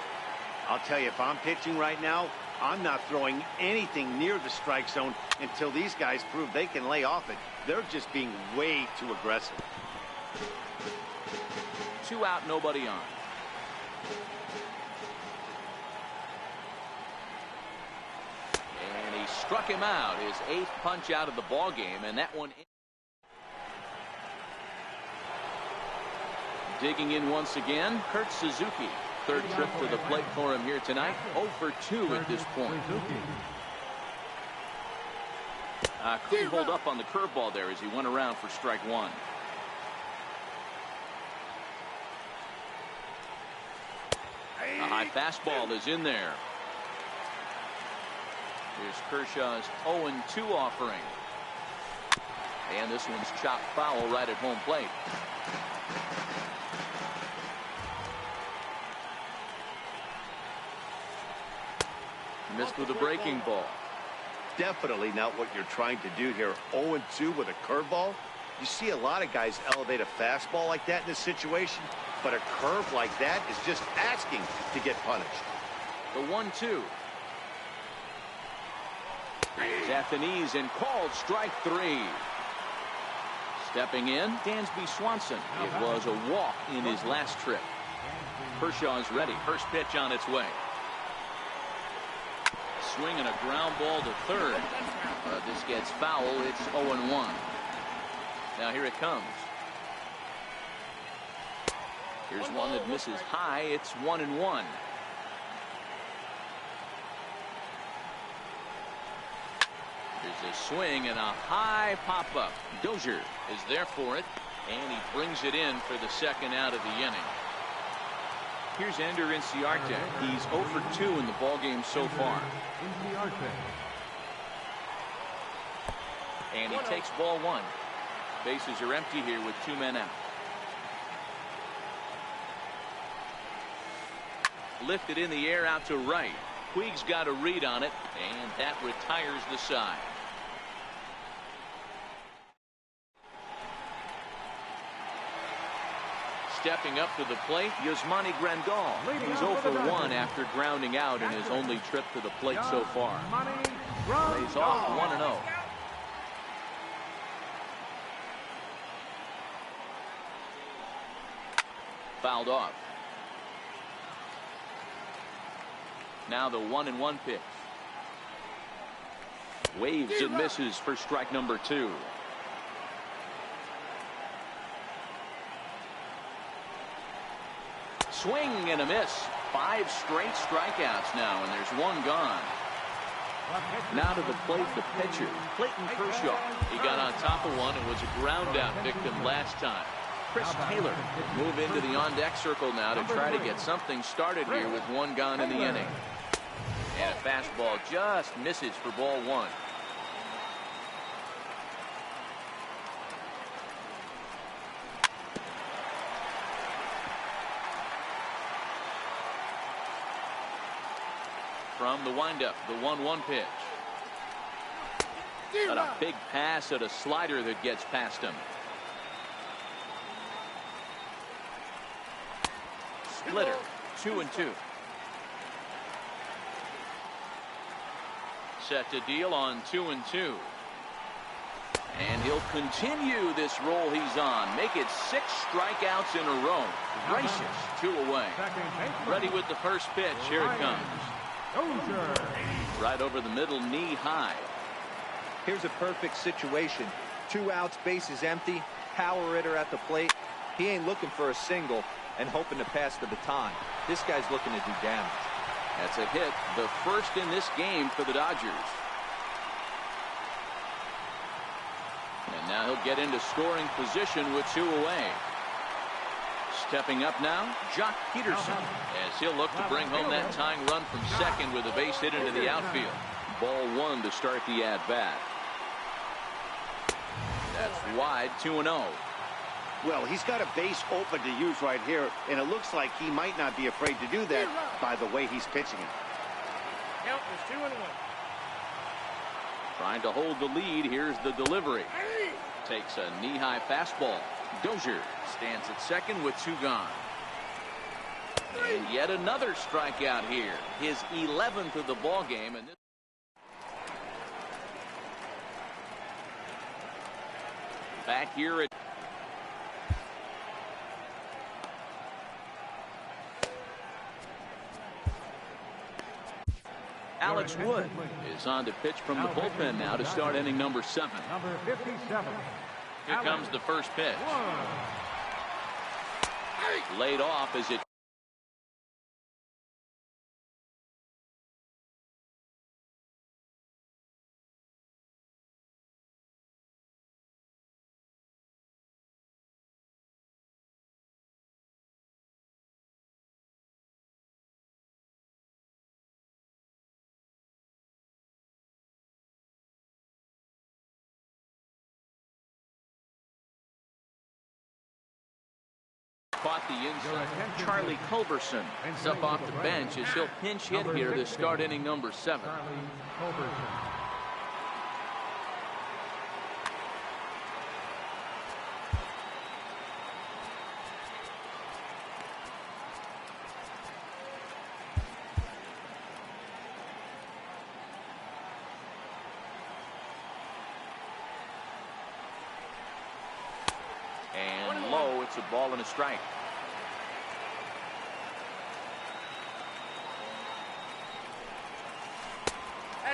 I'll tell you, if I'm pitching right now, I'm not throwing anything near the strike zone until these guys prove they can lay off it. They're just being way too aggressive. 2 out, nobody on. And he struck him out, his 8th punch out of the ball game, and that one. Digging in once again, Kurt Suzuki. 3rd trip to the plate for him here tonight. 0 for 2 at this point. Couldn't hold up on the curveball there as he went around for strike 1. A high fastball is in there. Here's Kershaw's 0-2 offering. And this one's chopped foul right at home plate. Missed with a breaking ball. Definitely not what you're trying to do here. 0-2 with a curveball. You see a lot of guys elevate a fastball like that in this situation, but a curve like that is just asking to get punished. The 1-2. He's at the knees and called strike 3. Stepping in, Dansby Swanson. It was a walk in his last trip. Kershaw's ready. First pitch on its way. Swing and a ground ball to third. This gets foul. It's 0-1. Now here it comes. Here's one that misses high. It's 1-1. There's a swing and a high pop-up. Dozier is there for it, and he brings it in for the second out of the inning. Here's Ender Inciarte. He's 0 for 2 in the ballgame so far. And he takes ball 1. Bases are empty here with 2 men out. Lifted in the air out to right. Puig's got a read on it, and that retires the side. Stepping up to the plate, Yasmani Grandal. He's 0 for 1 after grounding out in his only trip to the plate so far. Lays off 1-0. Fouled off. Now the 1-1 pitch. Waves and misses for strike number 2. Swing and a miss. 5 straight strikeouts now, and there's 1 gone. Now to the plate, the pitcher, Clayton Kershaw. He got on top of one and was a ground out victim last time. Chris Taylor will move into the on-deck circle now to try to get something started here with 1 gone in the inning. And a fastball just misses for ball 1. From the windup, the 1-1 pitch. But a big pass at a slider that gets past him. Splitter, 2-2. Set to deal on 2-2. And he'll continue this roll he's on. Make it 6 strikeouts in a row. Gracious, 2 away. Ready with the first pitch. Here it comes. Right over the middle, knee high. Here's a perfect situation. 2 outs, bases empty. Power hitter at the plate. He ain't looking for a single and hoping to pass the baton. This guy's looking to do damage. That's a hit, the first in this game for the Dodgers. And now he'll get into scoring position with 2 away. Stepping up now, Jock Peterson, as he'll look to bring home that tying run from second with a base hit into the outfield. Ball 1 to start the at-bat. That's wide, 2-0. Well, he's got a base open to use right here, and it looks like he might not be afraid to do that by the way he's pitching it. Count is 2-1. Trying to hold the lead. Here's the delivery. Takes a knee-high fastball. Dozier stands at second with 2 gone. And yet another strikeout here. His 11th of the ball game. And this back here at Alex Wood is on to pitch from the bullpen now to start inning number 7. Number 57. Here comes the first pitch. Laid off as it caught the inside. Charlie Culberson is up off the bench as he'll pinch hit here to start inning number 7. And low, it's a ball and a strike.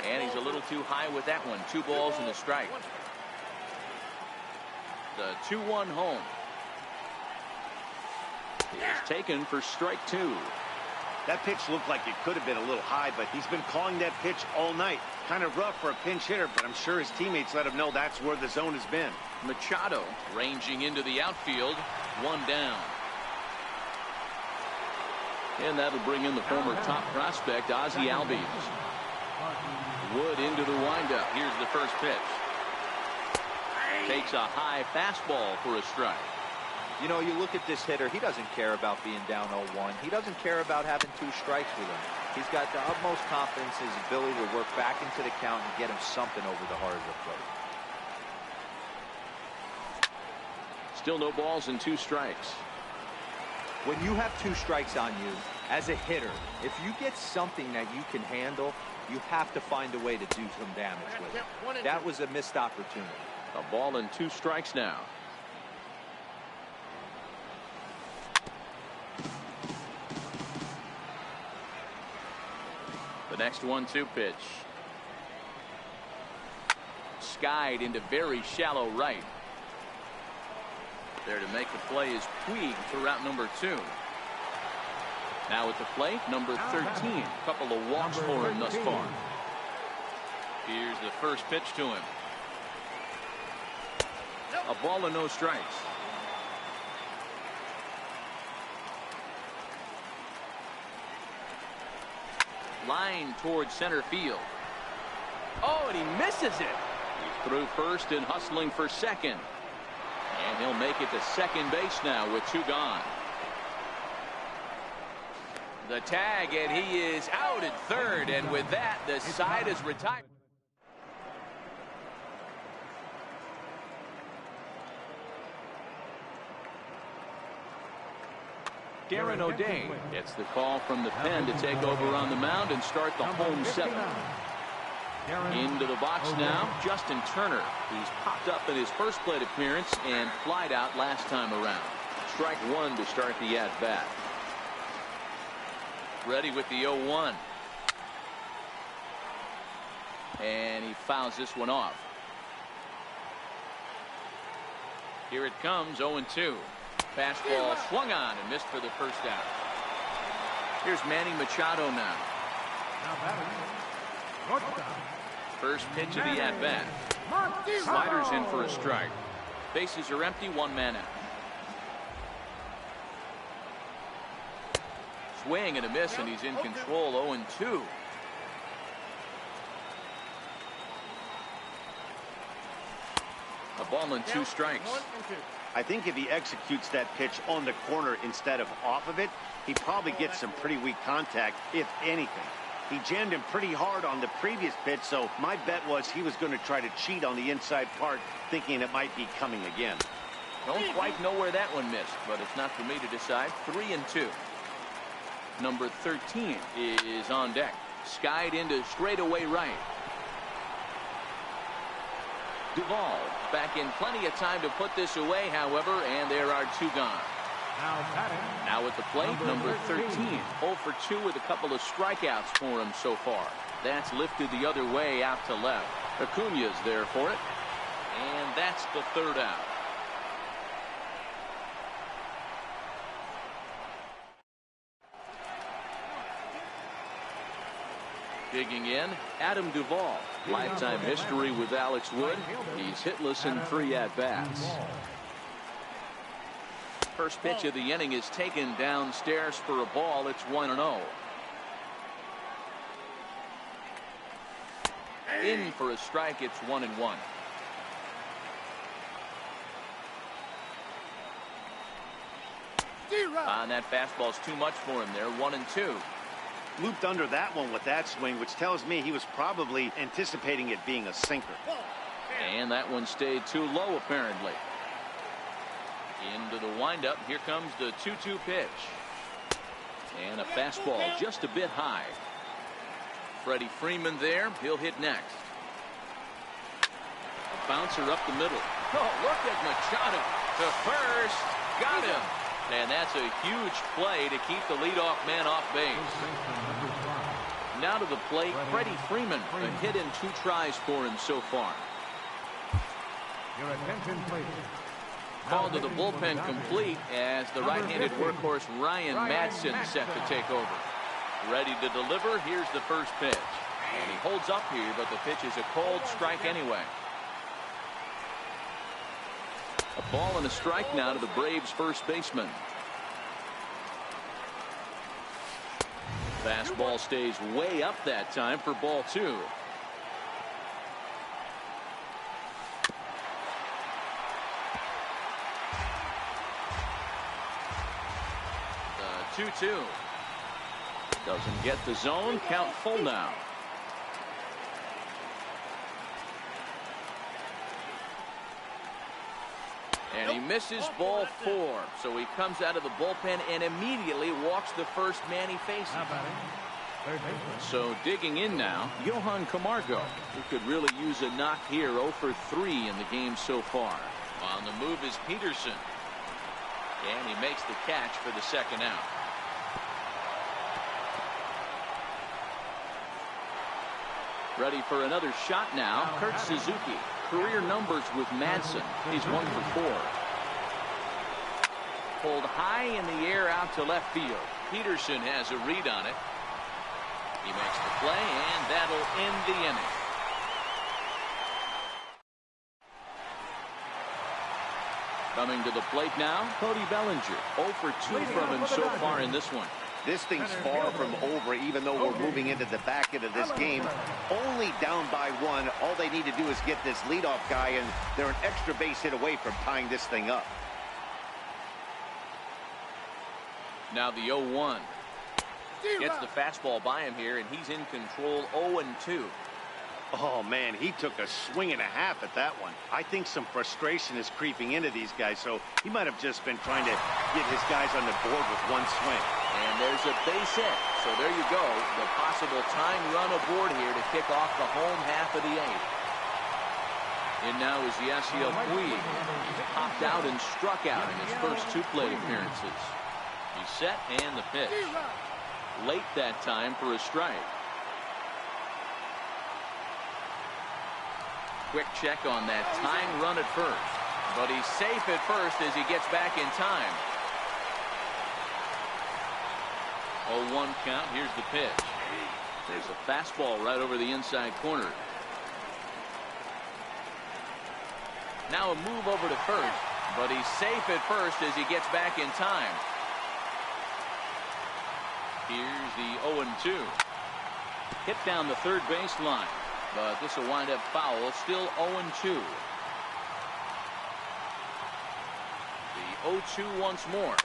And he's a little too high with that one. 2 balls and a strike. The 2-1 home is taken for strike 2. That pitch looked like it could have been a little high, but he's been calling that pitch all night. Kind of rough for a pinch hitter, but I'm sure his teammates let him know that's where the zone has been. Machado ranging into the outfield. One down. And that'll bring in the former top prospect, Ozzie Albies. Wood into the windup. Here's the first pitch. Takes a high fastball for a strike. You know, you look at this hitter, he doesn't care about being down 0-1. He doesn't care about having 2 strikes with him. He's got the utmost confidence in his ability to work back into the count and get him something over the heart of the plate. Still no balls and 2 strikes. When you have 2 strikes on you, as a hitter, if you get something that you can handle, you have to find a way to do some damage with it. That was a missed opportunity. A ball and 2 strikes now. The next 1-2 pitch. Skied into very shallow right. There to make the play is Puig for route number 2. Now at the plate, number 13. A couple of walks for him thus far. Here's the first pitch to him. A ball and no strikes. Line towards center field. Oh, and he misses it. He's through first and hustling for second. And he'll make it to second base now with 2 gone. The tag, and he is out at third. And with that, the side is retired. Darren O'Day gets the call from the pen to take over on the mound and start the home 7th. Into the box now, Justin Turner. He's popped up in his first plate appearance and flied out last time around. Strike 1 to start the at-bat. Ready with the 0-1. And he fouls this one off. Here it comes, 0-2. Fastball swung on and missed for the first out. Here's Manny Machado now. First pitch of the at-bat. Sliders in for a strike. Bases are empty, 1 man out. Swing and a miss, and he's in control, 0-2. A ball and 2 strikes. I think if he executes that pitch on the corner instead of off of it, he probably gets some pretty weak contact, if anything. He jammed him pretty hard on the previous pitch, so my bet was he was going to try to cheat on the inside part, thinking it might be coming again. Don't quite know where that one missed, but it's not for me to decide. 3-2. Number 13 is on deck. Skied into straightaway right. Duvall back in plenty of time to put this away, however, and there are 2 gone. Now at the plate, number 13. 0 for 2 with a couple of strikeouts for him so far. That's lifted the other way out to left. Acuña's there for it. And that's the 3rd out. Digging in, Adam Duvall. Lifetime history with Alex Wood. He's hitless in 3 at-bats. First pitch of the inning is taken downstairs for a ball. It's 1-0. In for a strike. It's 1-1. On that fastball's too much for him there. 1-2. Looped under that one with that swing, which tells me he was probably anticipating it being a sinker. And that one stayed too low, apparently. Into the windup. Here comes the 2-2 pitch. And a fastball just a bit high. Freddie Freeman there. He'll hit next. A bouncer up the middle. Oh, look at Machado. To first. Got him. And that's a huge play to keep the leadoff man off base. Now to the plate, Freddie Freeman. A hit in 2 tries for him so far. Your attention, please. Call to the bullpen complete as the right-handed workhorse Ryan Madsen set to take over. Ready to deliver. Here's the first pitch. And he holds up here, but the pitch is a cold strike anyway. A ball and a strike now to the Braves first baseman. Fastball stays way up that time for ball 2. The 2-2. Doesn't get the zone. Count full now. And he misses ball 4. So he comes out of the bullpen and immediately walks the first man he faces. So digging in now, Johan Camargo, who could really use a knock here. 0 for 3 in the game so far. On the move is Peterson. And he makes the catch for the second out. Ready for another shot now. Kurt Suzuki. Career numbers with Madsen. He's 1 for 4. Pulled high in the air out to left field. Peterson has a read on it. He makes the play, and that'll end the inning. Coming to the plate now, Cody Bellinger. 0 for 2 from him so far in this one. This thing's far from over, even though we're moving into the back end of this game. Only down by 1. All they need to do is get this leadoff guy, and they're an extra base hit away from tying this thing up. Now the 0-1. Gets the fastball by him here, and he's in control. 0-2. Oh, man, he took a swing and a half at that one. I think some frustration is creeping into these guys, so he might have just been trying to get his guys on the board with one swing. And there's a base hit. So there you go. The possible tying run aboard here to kick off the home half of the 8th. And now is Yasiel Puig. He's popped out and struck out in his first 2 plate appearances. He's set and the pitch. Late that time for a strike. Quick check on that tying run at first. But he's safe at first as he gets back in time. 0-1 count. Here's the pitch. There's a fastball right over the inside corner. Now a move over to first. But he's safe at first as he gets back in time. Here's the 0-2. Hit down the third baseline. But this will wind up foul. Still 0-2. The 0-2 once more.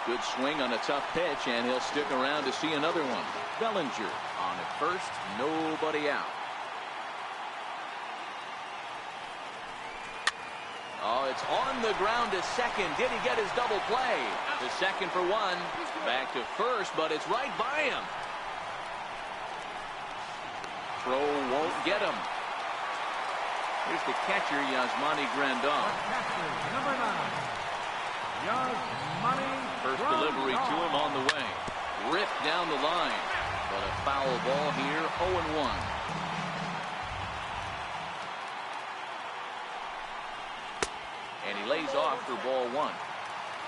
Good swing on a tough pitch, and he'll stick around to see another one. Bellinger on at first. Nobody out. Oh, it's on the ground to second. Did he get his double play? To second for 1. Back to first, but it's right by him. Throw won't get him. Here's the catcher, Yasmani Grandal. Number 9, Yasmani. First delivery to him on the way. Ripped down the line. But a foul ball here, 0-1. And he lays off for ball 1.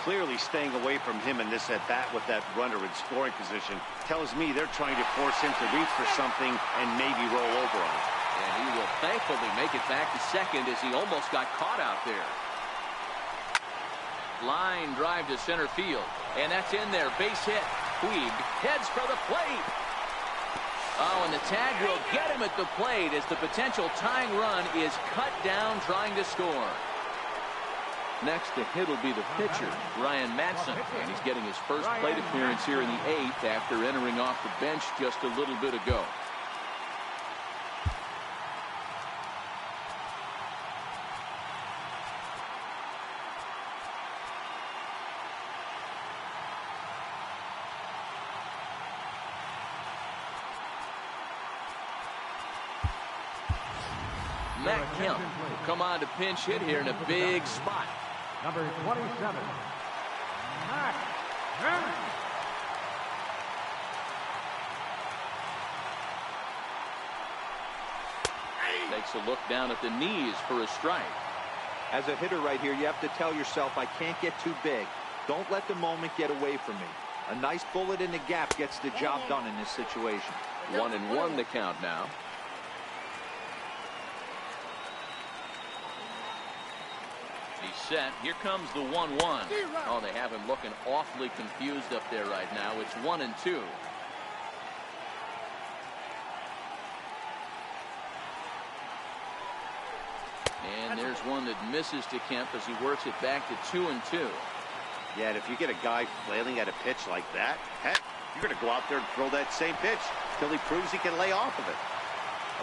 Clearly staying away from him in this at-bat with that runner in scoring position tells me they're trying to force him to reach for something and maybe roll over on it. And he will thankfully make it back to second as he almost got caught out there. Line drive to center field. And that's in there. Base hit. Puig heads for the plate. Oh, and the tag will get him at the plate as the potential tying run is cut down trying to score. Next to hit will be the pitcher, Ryan Madsen, and he's getting his first plate appearance here in the 8th after entering off the bench just a little bit ago. Matt Kemp will come on to pinch hit here in a big spot. Number 27, Matt Kemp. Takes a look down at the knees for a strike. As a hitter right here, you have to tell yourself, I can't get too big. Don't let the moment get away from me. A nice bullet in the gap gets the job done in this situation. 1-1 the count now. He's set. Here comes the 1-1. Oh, they have him looking awfully confused up there right now. It's 1-2. And there's one that misses to Kemp as he works it back to 2-2. Yeah, and if you get a guy flailing at a pitch like that, heck, you're going to go out there and throw that same pitch till he proves he can lay off of it.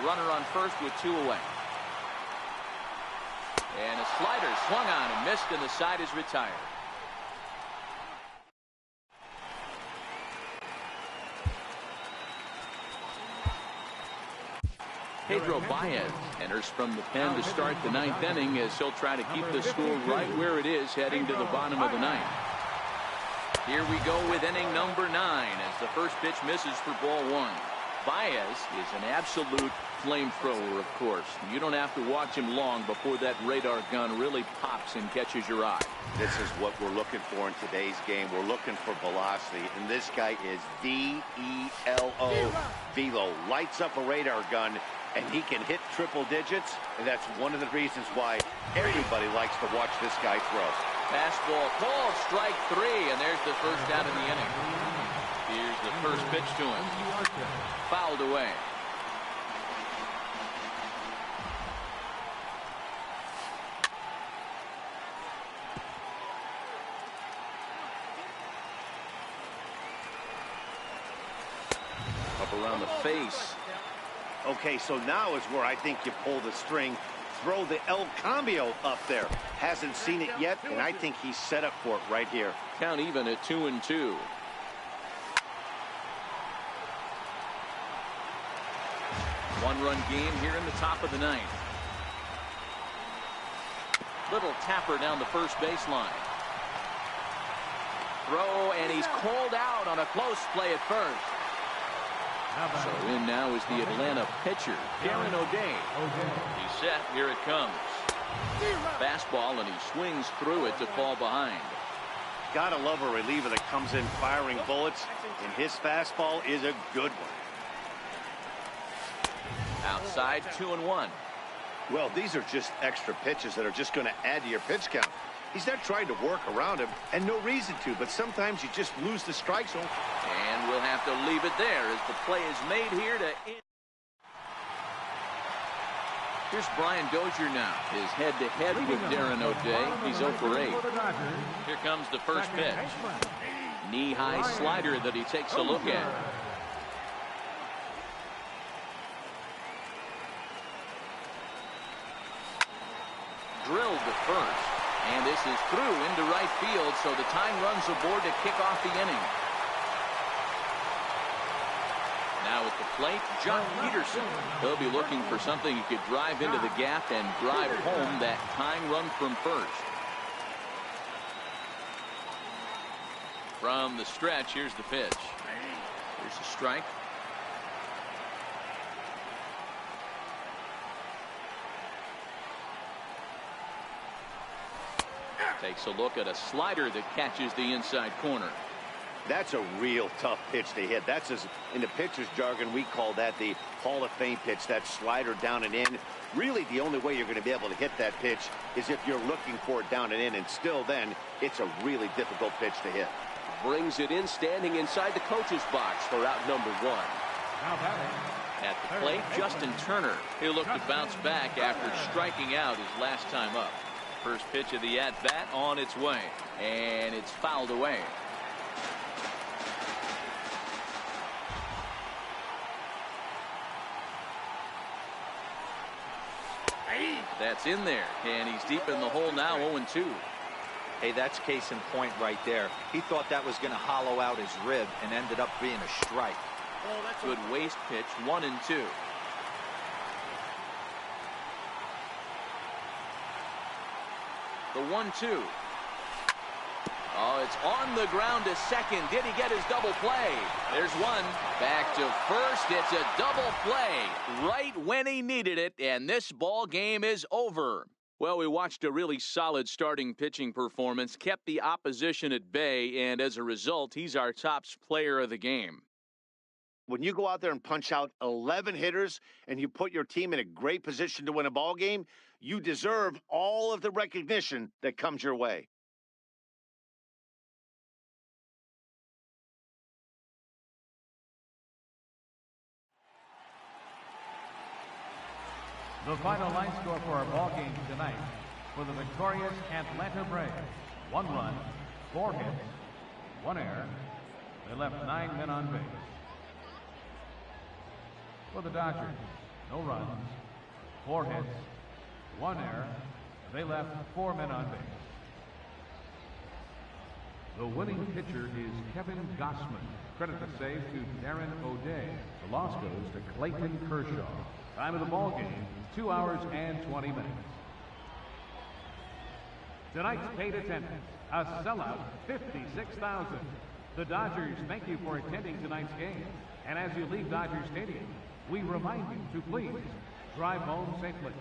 A runner on first with 2 away. And a slider swung on and missed, and the side is retired. Pedro Baez enters from the pen to start the 9th inning as he'll try to keep the score right where it is heading to the bottom of the 9th. Here we go with inning number 9 as the first pitch misses for ball 1. Baez is an absolute flamethrower, of course. You don't have to watch him long before that radar gun really pops and catches your eye. This is what we're looking for in today's game. We're looking for velocity, and this guy is V-E-L-O. Velo lights up a radar gun, and he can hit triple digits, and that's one of the reasons why everybody likes to watch this guy throw. Fastball called, strike 3, and there's the first out of the inning. Here's the first pitch to him. Fouled away. Up around the face. Okay, so now is where I think you pull the string. Throw the El Cambio up there. Hasn't seen it yet, and I think he's set up for it right here. Count even at 2-2. One-run game here in the top of the 9th. Little tapper down the first baseline. Throw, and he's called out on a close play at first. So in now is the Atlanta pitcher, Darren O'Day. He's set. Here it comes. Fastball, and he swings through it to fall behind. Gotta love a reliever that comes in firing bullets, and his fastball is a good one. Outside, 2-1. Well, these are just extra pitches that are just going to add to your pitch count. He's not trying to work around him, and no reason to, but sometimes you just lose the strike zone. And we'll have to leave it there as the play is made here to end. Here's Brian Dozier now. His head-to-head with Darren O'Day. He's 0 for 8. Here comes the first pitch. Knee-high slider that he takes a look at. Drilled to first. And this is through into right field, so the time runs aboard to kick off the inning. Now at the plate, John Peterson. He'll be looking for something he could drive into the gap and drive home that tying run from first. From the stretch, here's the pitch. Here's a strike. Takes a look at a slider that catches the inside corner. That's a real tough pitch to hit. That's in the pitcher's jargon, we call that the Hall of Fame pitch, that slider down and in. Really, the only way you're going to be able to hit that pitch is if you're looking for it down and in, and still then, it's a really difficult pitch to hit. Brings it in, standing inside the coach's box for out number 1. At the plate, Justin Turner. He'll look to bounce back after striking out his last time up. First pitch of the at-bat on its way, and it's fouled away. That's in there, and he's deep in the hole now, 0-2. Hey, that's case in point right there. He thought that was going to hollow out his rib and ended up being a strike. Good waist pitch, 1-2. The 1-2. Oh, it's on the ground to second. Did he get his double play? There's one. Back to first. It's a double play right when he needed it, and this ball game is over. Well, we watched a really solid starting pitching performance, kept the opposition at bay, and as a result, he's our top player of the game. When you go out there and punch out 11 hitters and you put your team in a great position to win a ball game, you deserve all of the recognition that comes your way. The final line score for our ball game tonight for the victorious Atlanta Braves: 1 run, 4 hits, 1 error. They left 9 men on base. For the Dodgers, no runs, 4 hits, 1 error. They left 4 men on base. The winning pitcher is Kevin Gossman. Credit the save to Darren O'Day. The loss goes to Clayton Kershaw. Time of the ball game, 2 hours and 20 minutes. Tonight's paid attendance, a sellout, 56,000. The Dodgers thank you for attending tonight's game. And as you leave Dodger Stadium, we remind you to please drive home safely.